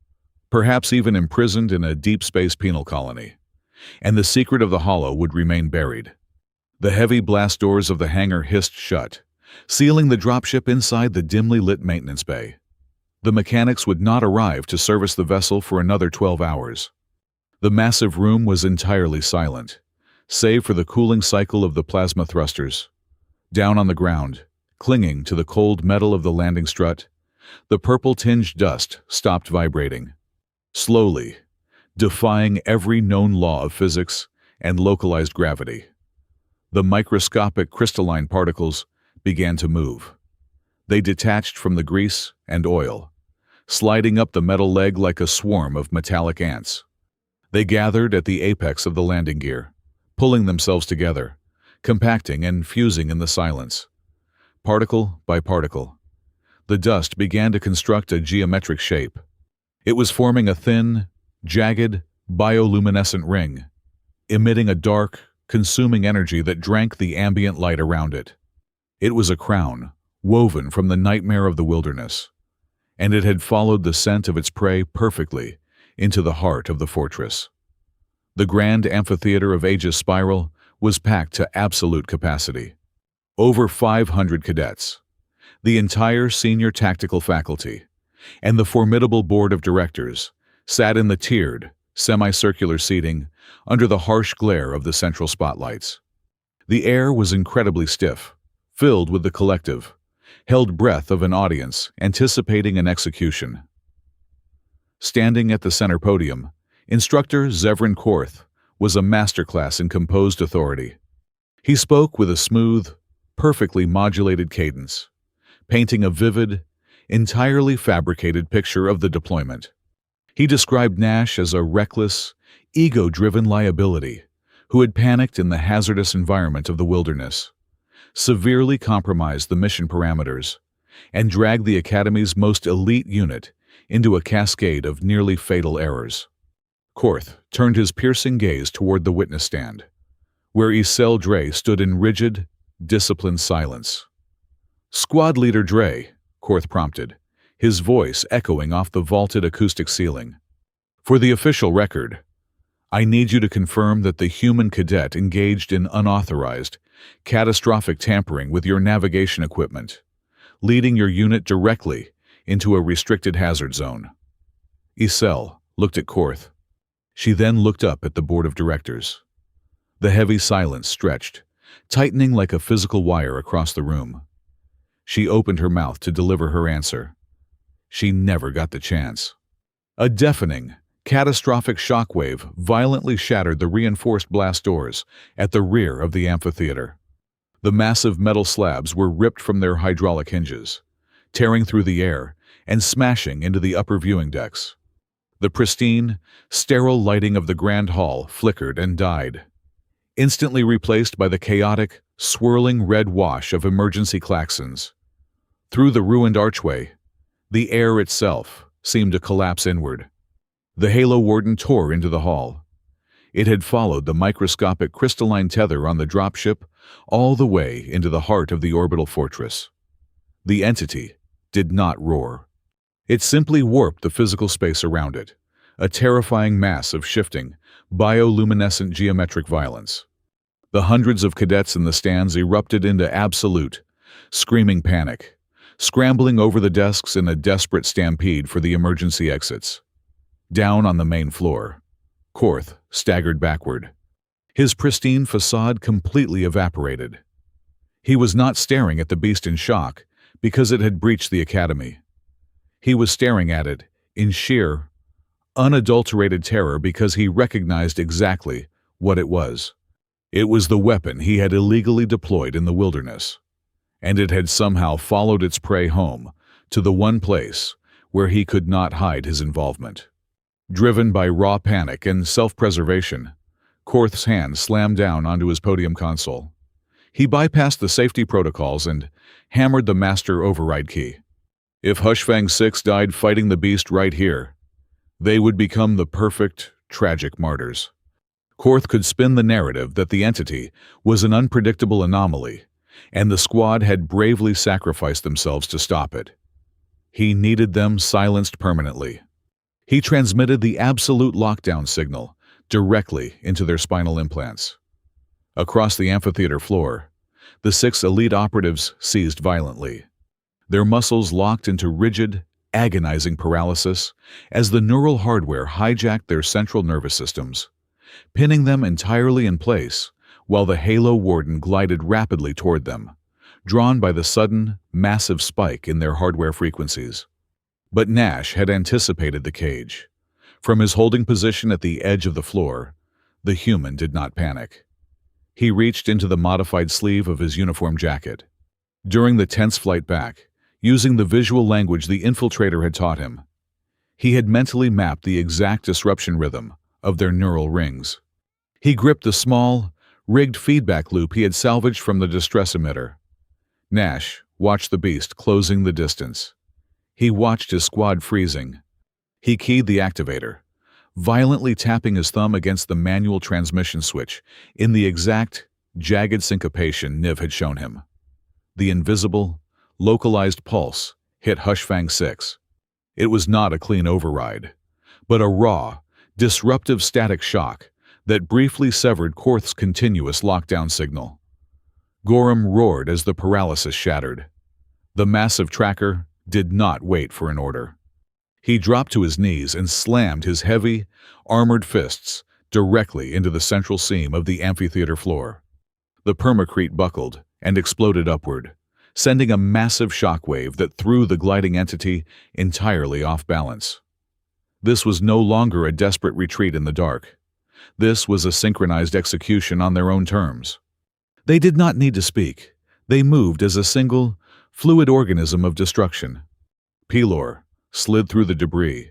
perhaps even imprisoned in a deep space penal colony, and the secret of the hollow would remain buried. The heavy blast doors of the hangar hissed shut, sealing the dropship inside the dimly lit maintenance bay. The mechanics would not arrive to service the vessel for another 12 hours. The massive room was entirely silent, save for the cooling cycle of the plasma thrusters. Down on the ground, clinging to the cold metal of the landing strut, the purple-tinged dust stopped vibrating. Slowly, defying every known law of physics and localized gravity. The microscopic crystalline particles began to move. They detached from the grease and oil, sliding up the metal leg like a swarm of metallic ants. They gathered at the apex of the landing gear, pulling themselves together, compacting and fusing in the silence. Particle by particle, the dust began to construct a geometric shape. It was forming a thin, jagged, bioluminescent ring, emitting a dark, consuming energy that drank the ambient light around it. It was a crown, woven from the nightmare of the wilderness, and it had followed the scent of its prey perfectly into the heart of the fortress. The grand amphitheater of Aegis Spiral was packed to absolute capacity. Over 500 cadets, the entire senior tactical faculty, and the formidable board of directors sat in the tiered, semicircular seating under the harsh glare of the central spotlights. The air was incredibly stiff, filled with the collective, held breath of an audience anticipating an execution. Standing at the center podium, Instructor Zevran Korth was a masterclass in composed authority. He spoke with a smooth, perfectly modulated cadence, painting a vivid, entirely fabricated picture of the deployment. He described Nash as a reckless, ego-driven liability who had panicked in the hazardous environment of the wilderness, severely compromised the mission parameters, and dragged the Academy's most elite unit into a cascade of nearly fatal errors. Korth turned his piercing gaze toward the witness stand, where Isel Dre stood in rigid, disciplined silence. "Squad Leader Dre," Korth prompted, his voice echoing off the vaulted acoustic ceiling. "For the official record, I need you to confirm that the human cadet engaged in unauthorized, catastrophic tampering with your navigation equipment, leading your unit directly into a restricted hazard zone." Isel looked at Korth. She then looked up at the board of directors. The heavy silence stretched, tightening like a physical wire across the room. She opened her mouth to deliver her answer. She never got the chance. A deafening, catastrophic shockwave violently shattered the reinforced blast doors at the rear of the amphitheater. The massive metal slabs were ripped from their hydraulic hinges, tearing through the air and smashing into the upper viewing decks. The pristine, sterile lighting of the grand hall flickered and died, instantly replaced by the chaotic, swirling red wash of emergency klaxons. Through the ruined archway, the air itself seemed to collapse inward. The Halo Warden tore into the hall. It had followed the microscopic crystalline tether on the dropship all the way into the heart of the orbital fortress. The entity did not roar. It simply warped the physical space around it, a terrifying mass of shifting, bioluminescent geometric violence. The hundreds of cadets in the stands erupted into absolute, screaming panic, scrambling over the desks in a desperate stampede for the emergency exits. Down on the main floor, Korth staggered backward, his pristine facade completely evaporated. He was not staring at the beast in shock because it had breached the Academy. He was staring at it in sheer, unadulterated terror because he recognized exactly what it was. It was the weapon he had illegally deployed in the wilderness, and it had somehow followed its prey home to the one place where he could not hide his involvement. Driven by raw panic and self-preservation, Korth's hand slammed down onto his podium console. He bypassed the safety protocols and hammered the master override key. If Hushfang 6 died fighting the beast right here, they would become the perfect, tragic martyrs. Korth could spin the narrative that the entity was an unpredictable anomaly, and the squad had bravely sacrificed themselves to stop it. He needed them silenced permanently. He transmitted the absolute lockdown signal directly into their spinal implants. Across the amphitheater floor, the 6 elite operatives seized violently. Their muscles locked into rigid, agonizing paralysis as the neural hardware hijacked their central nervous systems, pinning them entirely in place while the Halo Warden glided rapidly toward them, drawn by the sudden, massive spike in their hardware frequencies. But Nash had anticipated the cage. From his holding position at the edge of the floor, the human did not panic. He reached into the modified sleeve of his uniform jacket. During the tense flight back, using the visual language the infiltrator had taught him, he had mentally mapped the exact disruption rhythm of their neural rings. He gripped the small, rigged feedback loop he had salvaged from the distress emitter. Nash watched the beast closing the distance. He watched his squad freezing. He keyed the activator, violently tapping his thumb against the manual transmission switch in the exact, jagged syncopation Niv had shown him. The invisible, localized pulse hit Hushfang 6. It was not a clean override, but a raw, disruptive static shock that briefly severed Korth's continuous lockdown signal. Gorham roared as the paralysis shattered. The massive tracker did not wait for an order. He dropped to his knees and slammed his heavy, armored fists directly into the central seam of the amphitheater floor. The permacrete buckled and exploded upward, sending a massive shockwave that threw the gliding entity entirely off balance. This was no longer a desperate retreat in the dark. This was a synchronized execution on their own terms. They did not need to speak. They moved as a single, fluid organism of destruction. Pelor slid through the debris,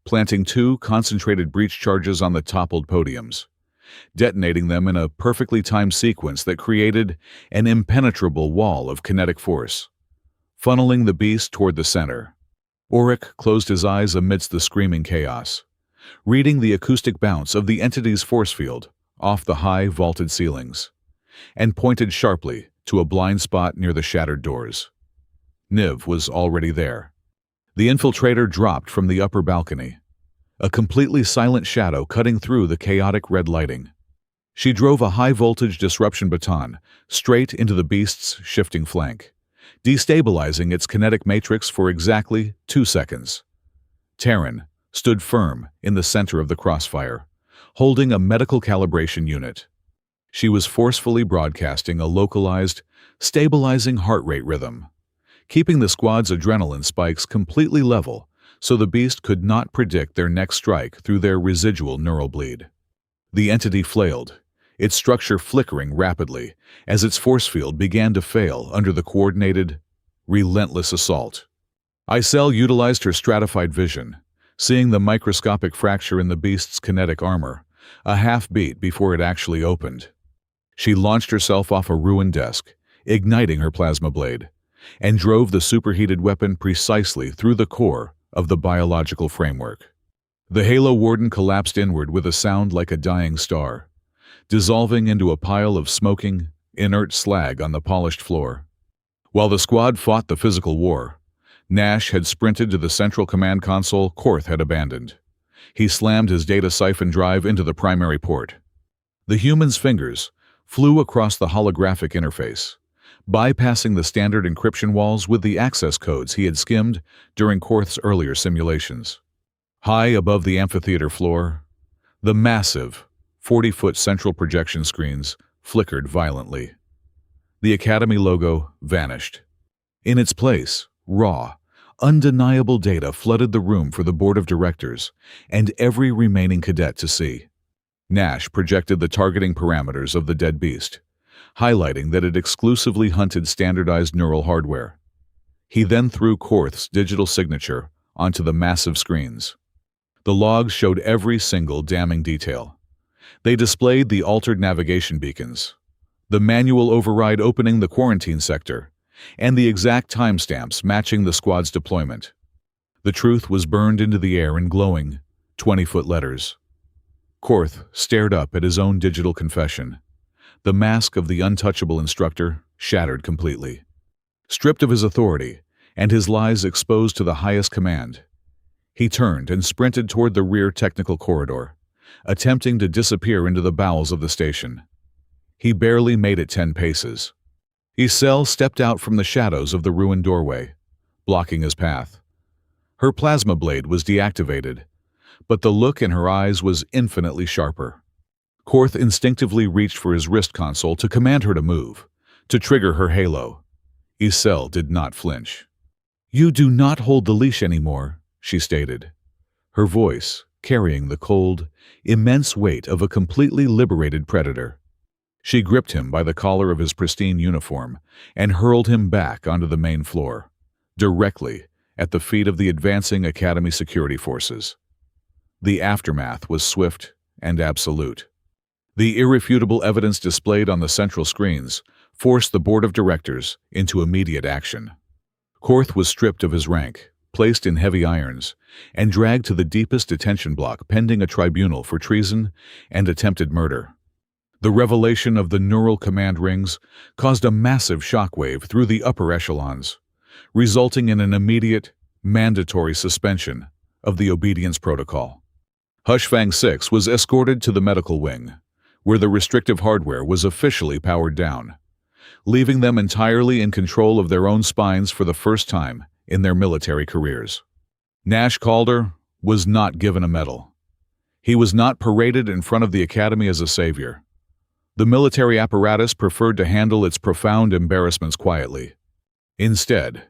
planting 2 concentrated breach charges on the toppled podiums, detonating them in a perfectly timed sequence that created an impenetrable wall of kinetic force, funneling the beast toward the center. Auric closed his eyes amidst the screaming chaos, reading the acoustic bounce of the entity's force field off the high, vaulted ceilings, and pointed sharply to a blind spot near the shattered doors. Niv was already there. The infiltrator dropped from the upper balcony, a completely silent shadow cutting through the chaotic red lighting. She drove a high-voltage disruption baton straight into the beast's shifting flank, destabilizing its kinetic matrix for exactly 2 seconds. Teryn stood firm in the center of the crossfire, holding a medical calibration unit. She was forcefully broadcasting a localized, stabilizing heart rate rhythm, keeping the squad's adrenaline spikes completely level so the beast could not predict their next strike through their residual neural bleed. The entity flailed, its structure flickering rapidly as its force field began to fail under the coordinated, relentless assault. Icel utilized her stratified vision, seeing the microscopic fracture in the beast's kinetic armor, a half-beat before it actually opened. She launched herself off a ruined desk, igniting her plasma blade, and drove the superheated weapon precisely through the core of the biological framework. The Halo Warden collapsed inward with a sound like a dying star, dissolving into a pile of smoking, inert slag on the polished floor. While the squad fought the physical war, Nash had sprinted to the central command console Korth had abandoned. He slammed his data siphon drive into the primary port. The human's fingers flew across the holographic interface, bypassing the standard encryption walls with the access codes he had skimmed during Korth's earlier simulations. High above the amphitheater floor, the massive, 40-foot central projection screens flickered violently. The Academy logo vanished. In its place, raw, undeniable data flooded the room for the board of directors and every remaining cadet to see. Nash projected the targeting parameters of the dead beast, highlighting that it exclusively hunted standardized neural hardware. He then threw Korth's digital signature onto the massive screens. The logs showed every single damning detail. They displayed the altered navigation beacons, the manual override opening the quarantine sector, and the exact timestamps matching the squad's deployment. The truth was burned into the air in glowing, 20-foot letters. Korth stared up at his own digital confession. The mask of the untouchable instructor shattered completely. Stripped of his authority and his lies exposed to the highest command, he turned and sprinted toward the rear technical corridor, attempting to disappear into the bowels of the station. He barely made it 10 paces. Icel stepped out from the shadows of the ruined doorway, blocking his path. Her plasma blade was deactivated, but the look in her eyes was infinitely sharper. Korth instinctively reached for his wrist console to command her to move, to trigger her halo. Isel did not flinch. "You do not hold the leash anymore," she stated, her voice carrying the cold, immense weight of a completely liberated predator. She gripped him by the collar of his pristine uniform and hurled him back onto the main floor, directly at the feet of the advancing Academy security forces. The aftermath was swift and absolute. The irrefutable evidence displayed on the central screens forced the board of directors into immediate action. Korth was stripped of his rank, placed in heavy irons, and dragged to the deepest detention block pending a tribunal for treason and attempted murder. The revelation of the neural command rings caused a massive shockwave through the upper echelons, resulting in an immediate, mandatory suspension of the obedience protocol. Hushfang 6 was escorted to the medical wing, where the restrictive hardware was officially powered down, leaving them entirely in control of their own spines for the first time in their military careers. Nash Calder was not given a medal. He was not paraded in front of the Academy as a savior. The military apparatus preferred to handle its profound embarrassments quietly. Instead,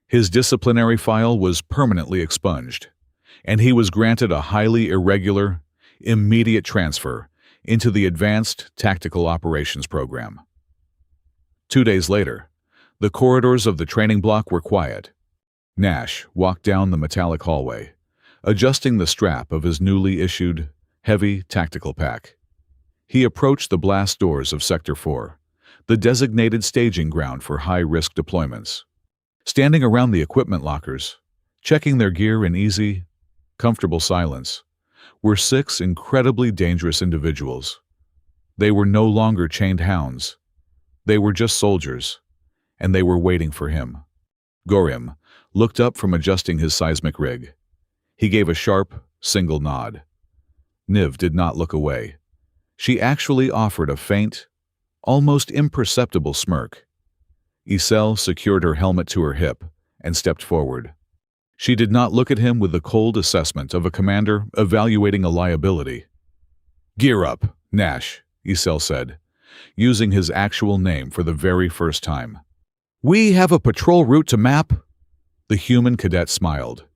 his disciplinary file was permanently expunged, and he was granted a highly irregular, immediate transfer into the Advanced Tactical Operations Program. 2 days later, the corridors of the training block were quiet. Nash walked down the metallic hallway, adjusting the strap of his newly issued, heavy tactical pack. He approached the blast doors of Sector 4, the designated staging ground for high-risk deployments. Standing around the equipment lockers, checking their gear in easy, comfortable silence, were 6 incredibly dangerous individuals. They were no longer chained hounds. They were just soldiers, and they were waiting for him. Gorim looked up from adjusting his seismic rig. He gave a sharp, single nod. Niv did not look away. She actually offered a faint, almost imperceptible smirk. Isel secured her helmet to her hip and stepped forward. She did not look at him with the cold assessment of a commander evaluating a liability. "Gear up, Nash," Isel said, using his actual name for the very first time. "We have a patrol route to map." The human cadet smiled,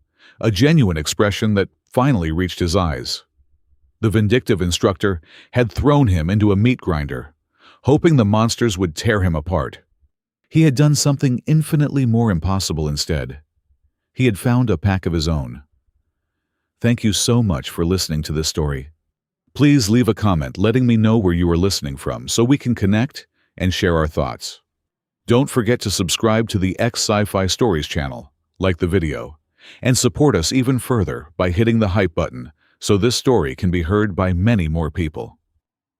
a genuine expression that finally reached his eyes. The vindictive instructor had thrown him into a meat grinder, hoping the monsters would tear him apart. He had done something infinitely more impossible instead. He had found a pack of his own. Thank you so much for listening to this story. Please leave a comment letting me know where you are listening from so we can connect and share our thoughts. Don't forget to subscribe to the Sci-fi Stories channel, like the video, and support us even further by hitting the hype button so this story can be heard by many more people.